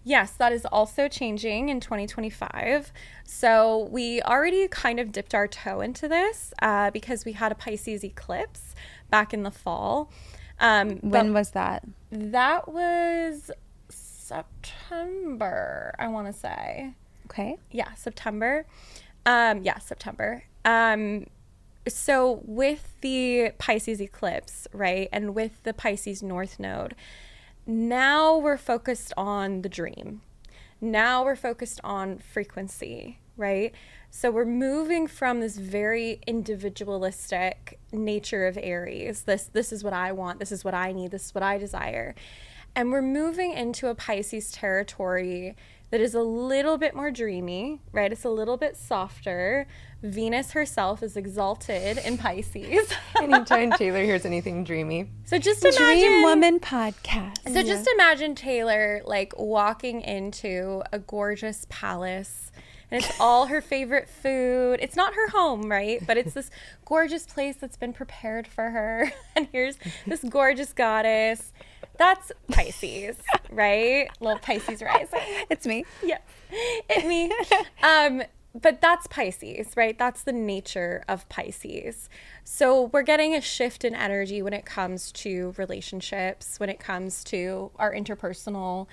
Yes, that is also changing in 2025. So we already kind of dipped our toe into this because we had a Pisces eclipse back in the fall. When was that? That was September, I want to say. Okay. Yeah, September. September. So with the Pisces eclipse, right, and with the Pisces North Node, now we're focused on the dream. Now we're focused on frequency, right? So we're moving from this very individualistic nature of Aries. This is what I want. This is what I need. This is what I desire. And we're moving into a Pisces territory that is a little bit more dreamy, right? It's a little bit softer. Venus herself is exalted in Pisces. Anytime Taylor hears anything dreamy. So just imagine Dream Woman podcast. So just imagine Taylor like walking into a gorgeous palace, and it's all her favorite food. It's not her home, right? But it's this gorgeous place that's been prepared for her. And here's this gorgeous goddess. That's Pisces, right? Little Pisces rising. It's me. Yeah, it's me. But that's Pisces, right? That's the nature of Pisces. So we're getting a shift in energy when it comes to relationships, when it comes to our interpersonal,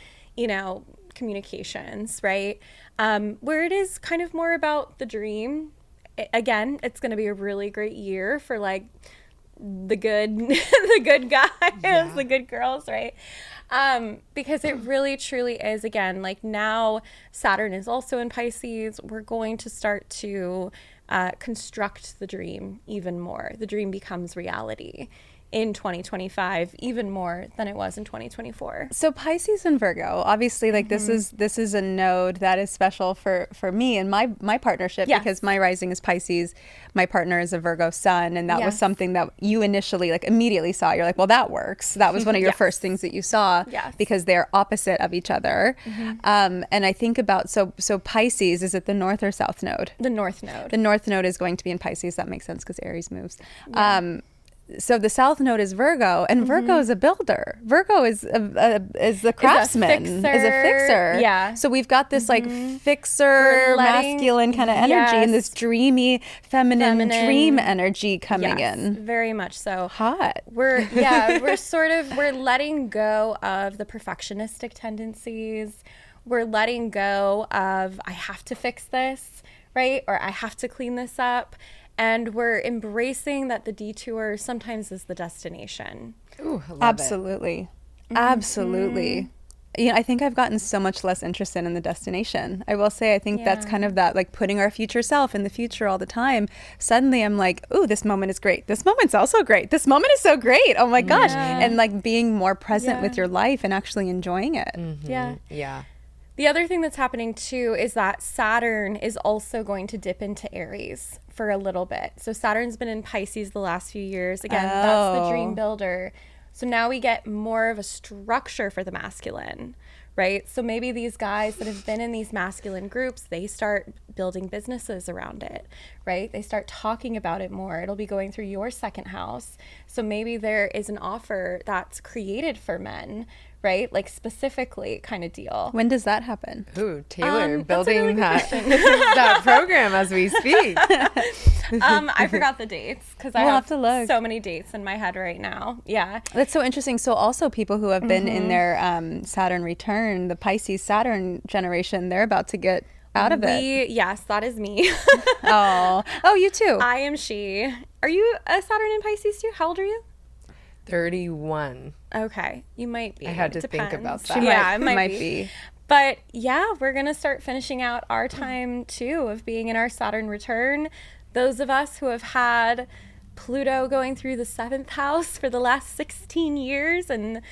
communications, right? Where it is kind of more about the dream. Again, it's going to be a really great year for like the good, the good guys, the good girls, right? Because it really truly is, again, like now Saturn is also in Pisces. We're going to start to construct the dream even more. The dream becomes reality in 2025 even more than it was in 2024. So Pisces and Virgo, obviously, like this is a node that is special for me and my partnership, because my rising is Pisces, my partner is a Virgo sun, and that was something that you initially like immediately saw. You're like, well, that works. That was one of your first things that you saw, because they're opposite of each other. And I think about so Pisces, is it the north or south node? The north node. The north node is going to be in Pisces. That makes sense because Aries moves. So the south node is Virgo, and Virgo is a builder. Virgo is the craftsman, is a fixer. Yeah. So we've got this like fixer, masculine kind of energy, and this dreamy, feminine dream energy coming in. Very much so. Hot. We're letting go of the perfectionistic tendencies. We're letting go of I have to fix this, right? Or I have to clean this up. And we're embracing that the detour sometimes is the destination. Ooh, I love Absolutely. Absolutely. I think I've gotten so much less interested in the destination. I will say, I think that's kind of that, like putting our future self in the future all the time. Suddenly I'm like, ooh, this moment is great. This moment's also great. This moment is so great. Oh my gosh. And like being more present with your life and actually enjoying it. Yeah. The other thing that's happening too is that Saturn is also going to dip into Aries for a little bit. So Saturn's been in Pisces the last few years. Again, that's the dream builder. So now we get more of a structure for the masculine, right? So maybe these guys that have been in these masculine groups, they start building businesses around it, right? They start talking about it more. It'll be going through your second house. So maybe there is an offer that's created for men, right? Like specifically kind of deal. When does that happen? Ooh, Taylor, building that program as we speak. I forgot the dates because I have to look. So many dates in my head right now. Yeah. That's so interesting. So also people who have been in their Saturn return, the Pisces Saturn generation, they're about to get out of it. Yes, that is me. Oh, you too. I am she. Are you a Saturn in Pisces too? How old are you? 31. Okay, you might be. I had to think about that. It might be. But yeah, we're going to start finishing out our time too of being in our Saturn return. Those of us who have had Pluto going through the 7th house for the last 16 years, and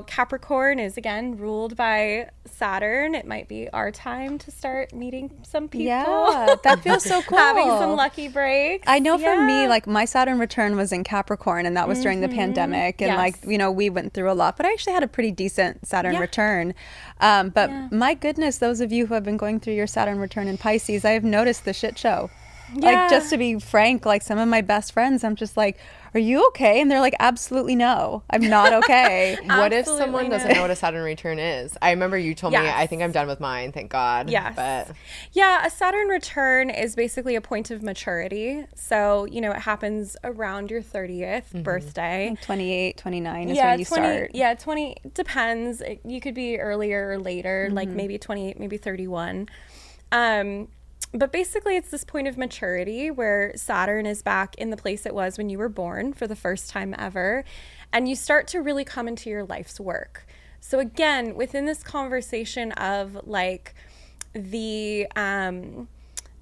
Capricorn is again ruled by Saturn. It might be our time to start meeting some people. Yeah, that feels so cool. Having some lucky breaks. I know for me, like my Saturn return was in Capricorn, and that was during the pandemic, and we went through a lot, but I actually had a pretty decent Saturn return. But my goodness, those of you who have been going through your Saturn return in Pisces, I have noticed the shit show. Like, just to be frank, like some of my best friends, I'm just like, are you okay? And they're like, absolutely no, I'm not okay. What if someone doesn't know what a Saturn return is? I remember you told me, I think I'm done with mine, thank God. Yes. But yeah, a Saturn return is basically a point of maturity. So, it happens around your 30th birthday. Like 28, 29 is when you start. Yeah, 20, depends. You could be earlier or later, like maybe 28, maybe 31. But basically, it's this point of maturity where Saturn is back in the place it was when you were born for the first time ever. And you start to really come into your life's work. So again, within this conversation of like the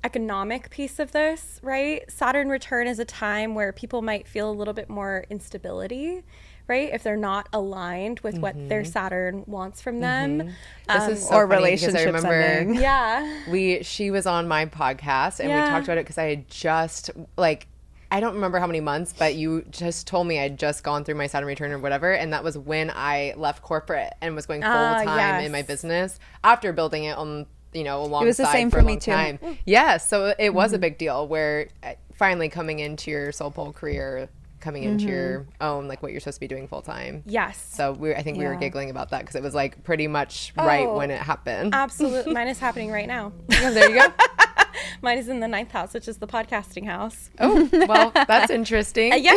economic piece of this, right? Saturn return is a time where people might feel a little bit more instability, right? If they're not aligned with what their Saturn wants from them. This is so or funny relationships because I remember ending. Yeah. she was on my podcast and we talked about it because I had just like, I don't remember how many months, but you just told me I'd just gone through my Saturn return or whatever. And that was when I left corporate and was going full time in my business after building it on, you know, alongside It was the same for for a me long too. time. Yeah. So it was a big deal where finally coming into your soul pole career, coming into your own, like what you're supposed to be doing full time. Yes. So I think we were giggling about that because it was like pretty much right when it happened. Absolutely. Mine is happening right now. Yeah, there you go. Mine is in the 9th house, which is the podcasting house. Oh, well, that's interesting. Yeah.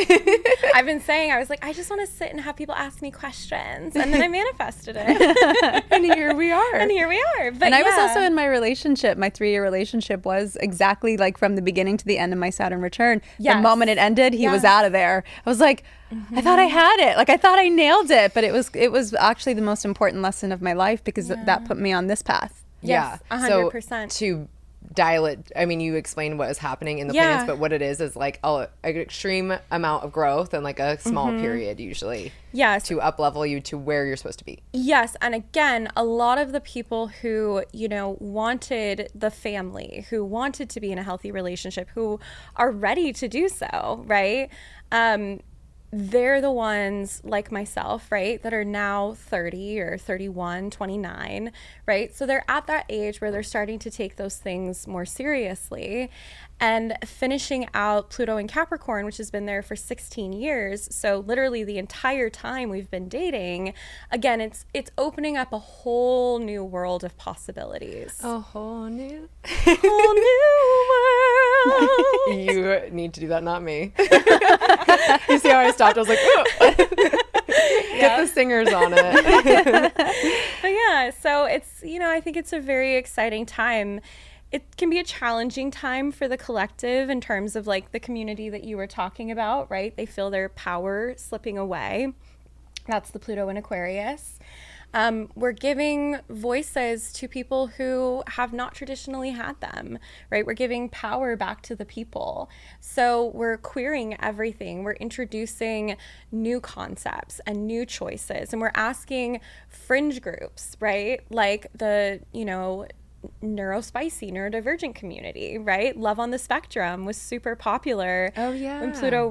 I've been saying, I was like, I just want to sit and have people ask me questions. And then I manifested it. And here we are. And here we are. But And I was also in my relationship. My 3-year relationship was exactly like from the beginning to the end of my Saturn return. The Yes. moment it ended, he was Yes. out of there. I was like, I thought I had it. Like I thought I nailed it, but it was actually the most important lesson of my life because that put me on this path. Yes, yeah. 100%. So to dial it, I mean, you explained what is happening in the Yeah. planets, but what it is like an extreme amount of growth and like a small period usually. Yes. To up level you to where you're supposed to be. Yes. And again, a lot of the people who, you know, wanted the family, who wanted to be in a healthy relationship, who are ready to do so, right? They're the ones like myself, right, that are now 30 or 31, 29, right? So they're at that age where they're starting to take those things more seriously and finishing out Pluto in Capricorn, which has been there for 16 years. So literally the entire time we've been dating, again, it's opening up a whole new world of possibilities. A whole new Whole new world. You need to do that, not me. You see how I stopped? I was like, get the singers on it. But yeah, so it's, you know, I think it's a very exciting time. It can be a challenging time for the collective in terms of like the community that you were talking about, right? They feel their power slipping away. That's the Pluto in Aquarius. We're giving voices to people who have not traditionally had them, right? We're giving power back to the people. So we're queering everything. We're introducing new concepts and new choices. And we're asking fringe groups, right? Like the, you know, neurospicy, neurodivergent community, right? Love on the spectrum was super popular. Oh, yeah. When Pluto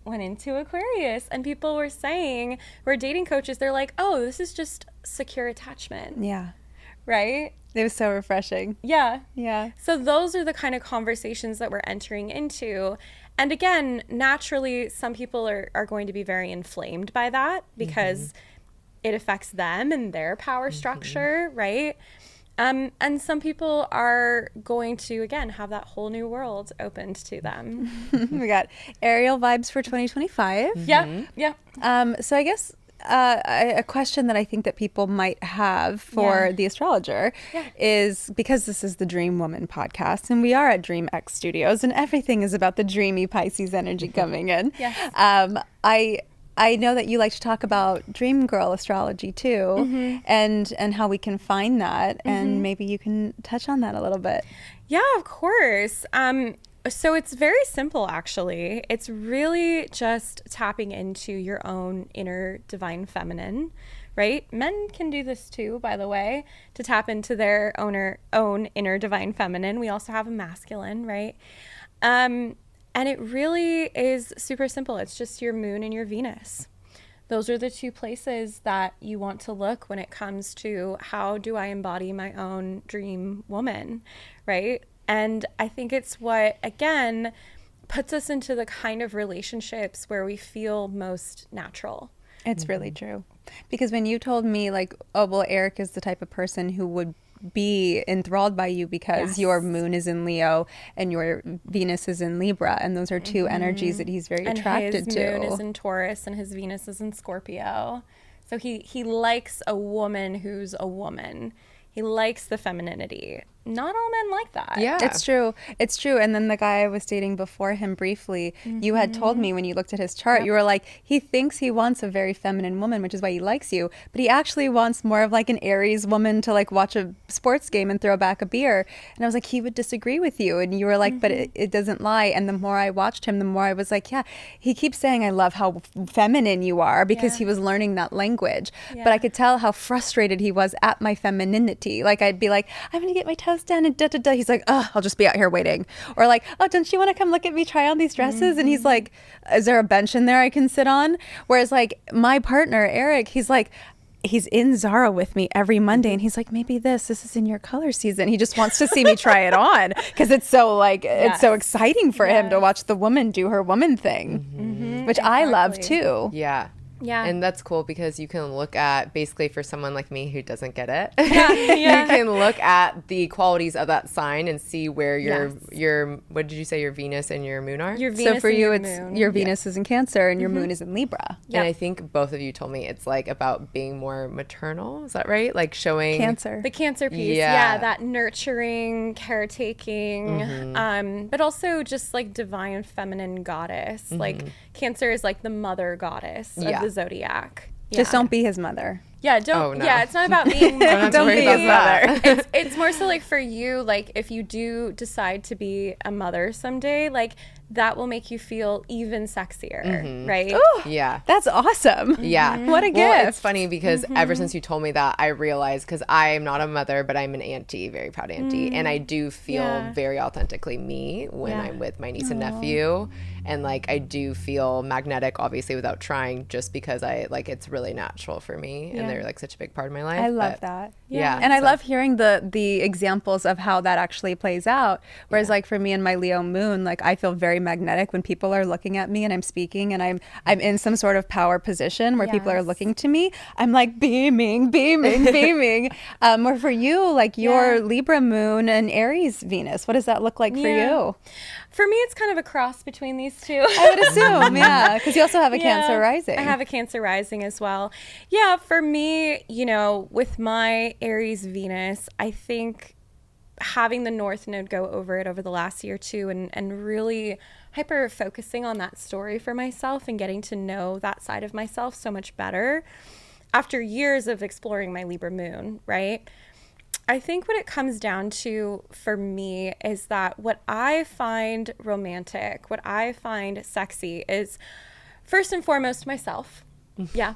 went into Aquarius, and people were saying, who are dating coaches, they're like, oh, this is just secure attachment, Yeah. right? It was so refreshing. Yeah. Yeah. So those are the kind of conversations that we're entering into. And again, naturally, some people are going to be very inflamed by that because it affects them and their power structure, right? And some people are going to, again, have that whole new world opened to them. We got Ariel vibes for 2025. Yeah, yeah. So I guess a question that I think that people might have for the astrologer is, because this is the Dream Woman podcast and we are at Dream X Studios and everything is about the dreamy Pisces energy coming in. Yes. I know that you like to talk about dream girl astrology too, and how we can find that, and maybe you can touch on that a little bit. Yeah, of course. So it's very simple, actually. It's really just tapping into your own inner divine feminine, right? Men can do this too, by the way, to tap into their own inner divine feminine. We also have a masculine, right? And it really is super simple. It's just your moon and your Venus. Those are the two places that you want to look when it comes to how do I embody my own dream woman, right? And I think it's what, again, puts us into the kind of relationships where we feel most natural. It's really true. Because when you told me like, oh, well, Eric is the type of person who would be enthralled by you because your moon is in Leo and your Venus is in Libra, and those are two energies that he's very attracted and his to. moon is in Taurus and his Venus is in Scorpio. So he likes a woman who's a woman. He likes the femininity. not all men like that. Yeah. It's true. It's true. And then the guy I was dating before him briefly, you had told me when you looked at his chart, you were like, he thinks he wants a very feminine woman, which is why he likes you. But he actually wants more of like an Aries woman to like watch a sports game and throw back a beer. And I was like, he would disagree with you. And you were like, but it doesn't lie. And the more I watched him, the more I was like, yeah, he keeps saying, I love how feminine you are, because he was learning that language. But I could tell how frustrated he was at my femininity. Like I'd be like, I'm going to get my toes done and da da da. He's like, oh, I'll just be out here waiting. Or like, oh, don't you want to come look at me try on these dresses? And he's like, is there a bench in there I can sit on? Whereas like my partner, Eric, he's like, he's in Zara with me every Monday and he's like, maybe this is in your color season. He just wants to see me try it on because it's so like, it's so exciting for him to watch the woman do her woman thing, which I love too. Yeah. Yeah. And that's cool because you can look at, basically for someone like me who doesn't get it, Yeah. you can look at the qualities of that sign and see where your what did you say, your Venus and your moon are? Your Venus So for and you, your it's moon. your Venus is in Cancer and your moon is in Libra. And I think both of you told me it's like about being more maternal. Is that right? Like showing Cancer. The Cancer piece, Yeah. that nurturing, caretaking, but also just like divine feminine goddess. Like Cancer is like the mother goddess of the zodiac. Just don't be his mother. Yeah, don't. Oh, no. Yeah, it's not about being. Don't have to Don't worry be about his that. It's more so like for you, like if you do decide to be a mother someday, like that will make you feel even sexier, right? Yeah. That's awesome. Yeah. What a Well, gift. it's funny because ever since you told me that, I realized, because I am not a mother, but I'm an auntie, very proud auntie. And I do feel very authentically me when I'm with my niece and nephew. And like, I do feel magnetic, obviously, without trying, just because it's really natural for me. And they're like such a big part of my life. I love But, that. Yeah. And I love hearing the examples of how that actually plays out. Whereas like for me and my Leo moon, like I feel very magnetic when people are looking at me and I'm speaking and I'm in some sort of power position where people are looking to me. I'm like beaming. Or for you, like your Libra moon and Aries Venus, what does that look like for you? For me, it's kind of a cross between these two. I would assume, yeah, because you also have a Cancer rising. I have a Cancer rising as well. Yeah, for me, with my Aries Venus, I think having the North Node go over it over the last year or two and really hyper focusing on that story for myself and getting to know that side of myself so much better after years of exploring my Libra moon, right? I think what it comes down to for me is that what I find romantic, what I find sexy is first and foremost myself. Yeah.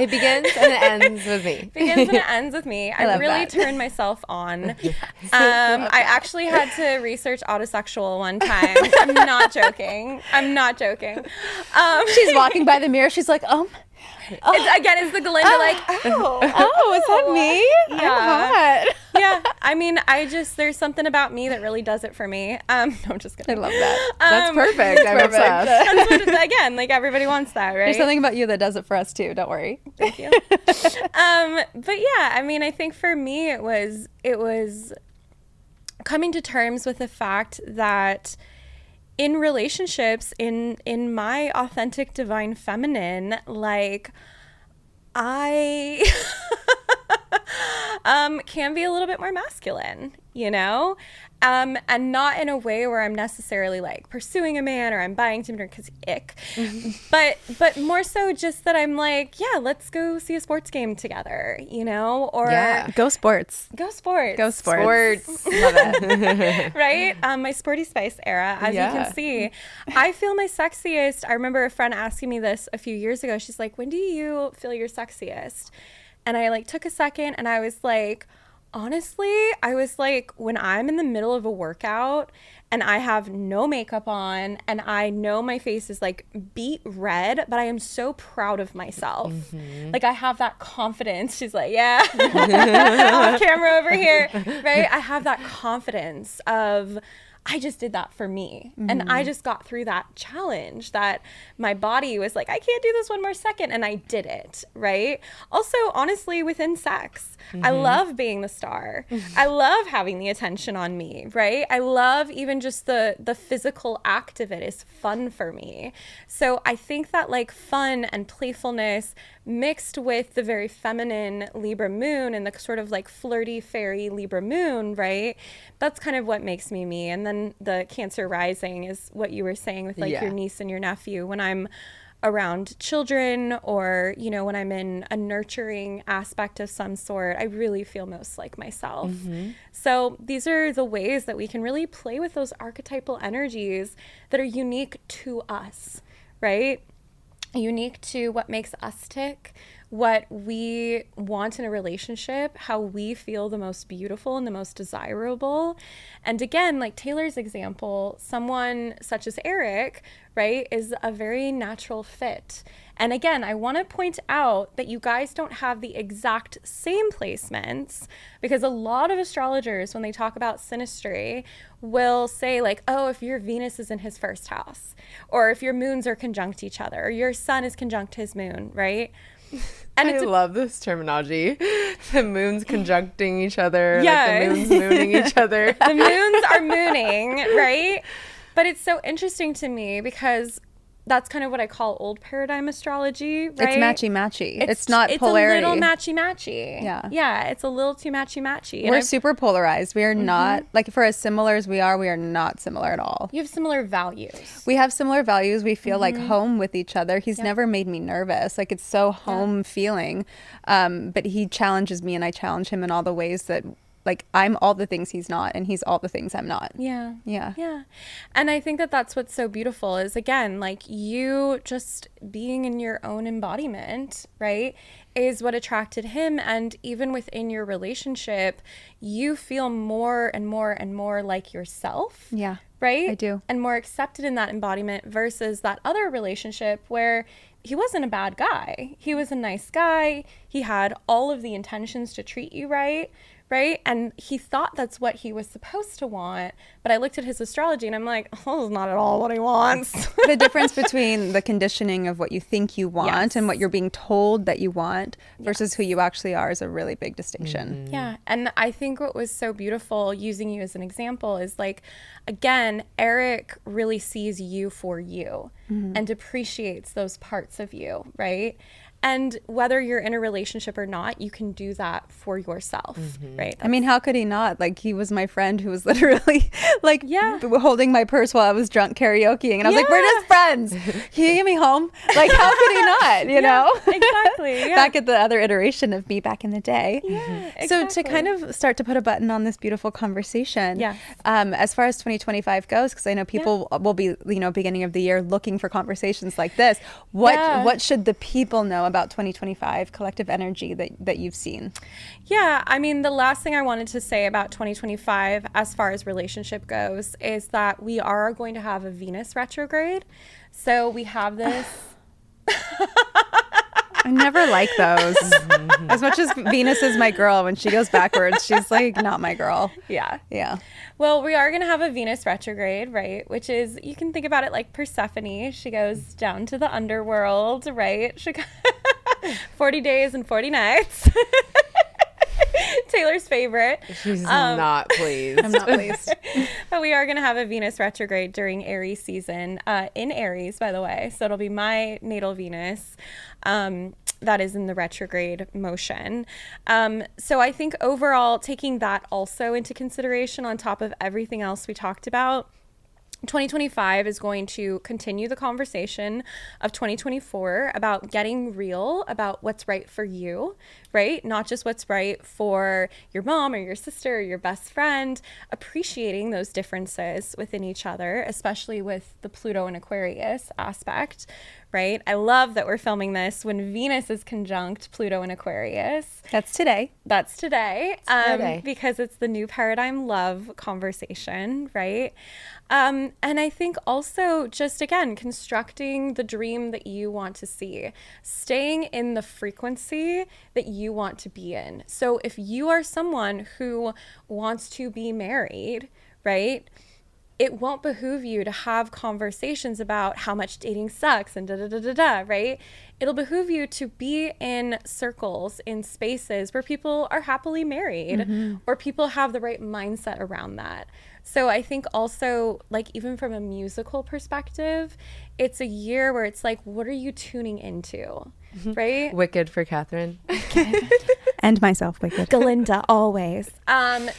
It begins and it ends with me. Begins and it ends with me. I love really that. turn myself on. I actually had to research autosexual one time. I'm not joking. She's walking by the mirror. She's like, It's the Galinda like, oh, is that me? Yeah. I'm hot. Yeah. I mean, there's something about me that really does it for me. No, I'm just I kidding. love that. That's perfect. I'm obsessed. That's what again, like everybody wants that, right? There's something about you that does it for us too. Don't worry. Thank you. But yeah, I mean, I think for me it was coming to terms with the fact that in relationships, in my authentic divine feminine, like I can be a little bit more masculine, and not in a way where I'm necessarily like pursuing a man or I'm buying Tinder because ick, but more so just that I'm like, yeah, let's go see a sports game together, or Go sports. go sports. Go sports. Sports. Love it. Right? My sporty spice era, as you can see. I feel my sexiest. I remember a friend asking me this a few years ago. She's like, when do you feel your sexiest? And I like took a second and I was like, honestly, I was like, when I'm in the middle of a workout and I have no makeup on and I know my face is like beet red, but I am so proud of myself. Like I have that confidence. She's like, yeah, off camera over here, right? I have that confidence of I just did that for me. And I just got through that challenge that my body was like, I can't do this one more second. And I did it, right? Also, honestly, within sex, I love being the star. I love having the attention on me, right? I love even just the physical act of it is fun for me. So I think that like fun and playfulness mixed with the very feminine Libra moon and the sort of like flirty fairy Libra moon, right? That's kind of what makes me me. And then the Cancer rising is what you were saying with like your niece and your nephew. When I'm around children or, you know, when I'm in a nurturing aspect of some sort, I really feel most like myself. So these are the ways that we can really play with those archetypal energies that are unique to us, right? Unique to what makes us tick, what we want in a relationship, how we feel the most beautiful and the most desirable. And again, like Taylor's example, someone such as Eric, right, is a very natural fit. And again, I want to point out that you guys don't have the exact same placements, because a lot of astrologers, when they talk about synastry, will say like, oh, if your Venus is in his first house, or if your moons are conjunct each other, or your sun is conjunct his moon, right? And I love this terminology. The moons conjuncting each other. Yeah. Like the moons mooning each other. The moons are mooning, right? But it's so interesting to me because that's kind of what I call old paradigm astrology, right? It's matchy-matchy. It's not polarity. It's a little matchy-matchy. Yeah. Yeah, it's a little too matchy-matchy. We're super polarized. We are not, like for as similar as we are not similar at all. You have similar values. We have similar values. We feel like home with each other. He's never made me nervous. Like it's so home feeling. But he challenges me and I challenge him in all the ways that like I'm all the things he's not and he's all the things I'm not. Yeah. Yeah. Yeah. And I think that that's what's so beautiful is, again, like you just being in your own embodiment, right, is what attracted him. And even within your relationship, you feel more and more and more like yourself. Yeah. Right? I do. And more accepted in that embodiment versus that other relationship where he wasn't a bad guy. He was a nice guy. He had all of the intentions to treat you right. Right? And he thought that's what he was supposed to want. But I looked at his astrology and I'm like, oh, that's not at all what he wants. The difference between the conditioning of what you think you want and what you're being told that you want versus who you actually are is a really big distinction. Yeah. And I think what was so beautiful, using you as an example, is like, again, Eric really sees you for you and appreciates those parts of you, right? And whether you're in a relationship or not, you can do that for yourself, right? I mean, how could he not? Like, he was my friend who was literally like holding my purse while I was drunk karaokeing. And I was like, we're just friends. Can you get me home? Like, how could he not, you know? Exactly. Yeah. Back at the other iteration of me back in the day. Yeah, exactly. So to kind of start to put a button on this beautiful conversation, as far as 2025 goes, because I know people will be, you know, beginning of the year looking for conversations like this. What should the people know about 2025 collective energy that you've seen? Yeah, I mean, the last thing I wanted to say about 2025 as far as relationship goes is that we are going to have a Venus retrograde. So we have this. I never like those. As much as Venus is my girl, when she goes backwards, she's like not my girl. Yeah. Yeah. Well, we are going to have a Venus retrograde, right? Which is, you can think about it like Persephone. She goes down to the underworld, right? 40 days and 40 nights. Taylor's favorite. She's not pleased. I'm not pleased. But we are going to have a Venus retrograde during Aries season, in Aries, by the way. So it'll be my natal Venus that is in the retrograde motion. So I think overall, taking that also into consideration on top of everything else we talked about, 2025 is going to continue the conversation of 2024 about getting real about what's right for you, right? Not just what's right for your mom or your sister or your best friend, appreciating those differences within each other, especially with the Pluto and Aquarius aspect, right? I love that we're filming this when Venus is conjunct Pluto and Aquarius. That's today. That's today. Today. Because it's the new paradigm love conversation, right? And I think also just, again, constructing the dream that you want to see, staying in the frequency that you want to be in. So if you are someone who wants to be married, right? it won't behoove you to have conversations about how much dating sucks and da-da-da-da-da, right? It'll behoove you to be in circles, in spaces where people are happily married or people have the right mindset around that. So I think also, like, even from a musical perspective, it's a year where it's like, what are you tuning into, right? Wicked for Katherine. And myself, Wicked. Galinda, always.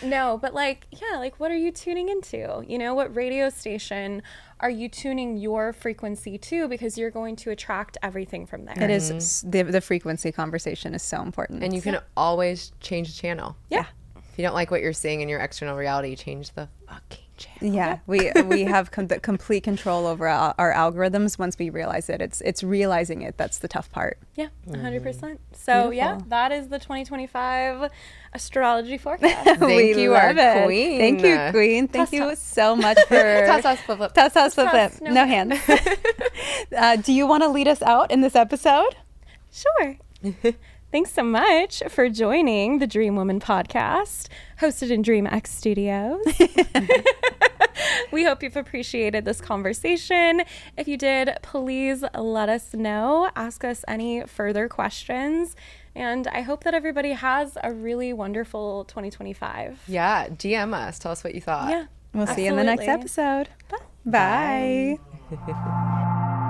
No, but like, yeah, like, what are you tuning into? You know, what radio station are you tuning your frequency to? Because you're going to attract everything from there. It is, the frequency conversation is so important. And you can always change the channel. Yeah. If you don't like what you're seeing in your external reality, change the fucking channel. Yeah, we have the complete control over our algorithms once we realize it. It's realizing it that's the tough part. Yeah, 100%. So yeah, Beautiful. that is the 2025 astrology forecast. Thank you, our it. queen. Thank you, queen. Thank you so much for Toss, toss, flip, flip. toss, toss, flip, Toss, flip. No hands. Do you want to lead us out in this episode? Sure. Thanks so much for joining the Dream Woman podcast, hosted in Dream X Studios. We hope you've appreciated this conversation. If you did, please let us know. Ask us any further questions. And I hope that everybody has a really wonderful 2025. Yeah, DM us. Tell us what you thought. Yeah. We'll see you in the next Absolutely. episode. Bye. Bye.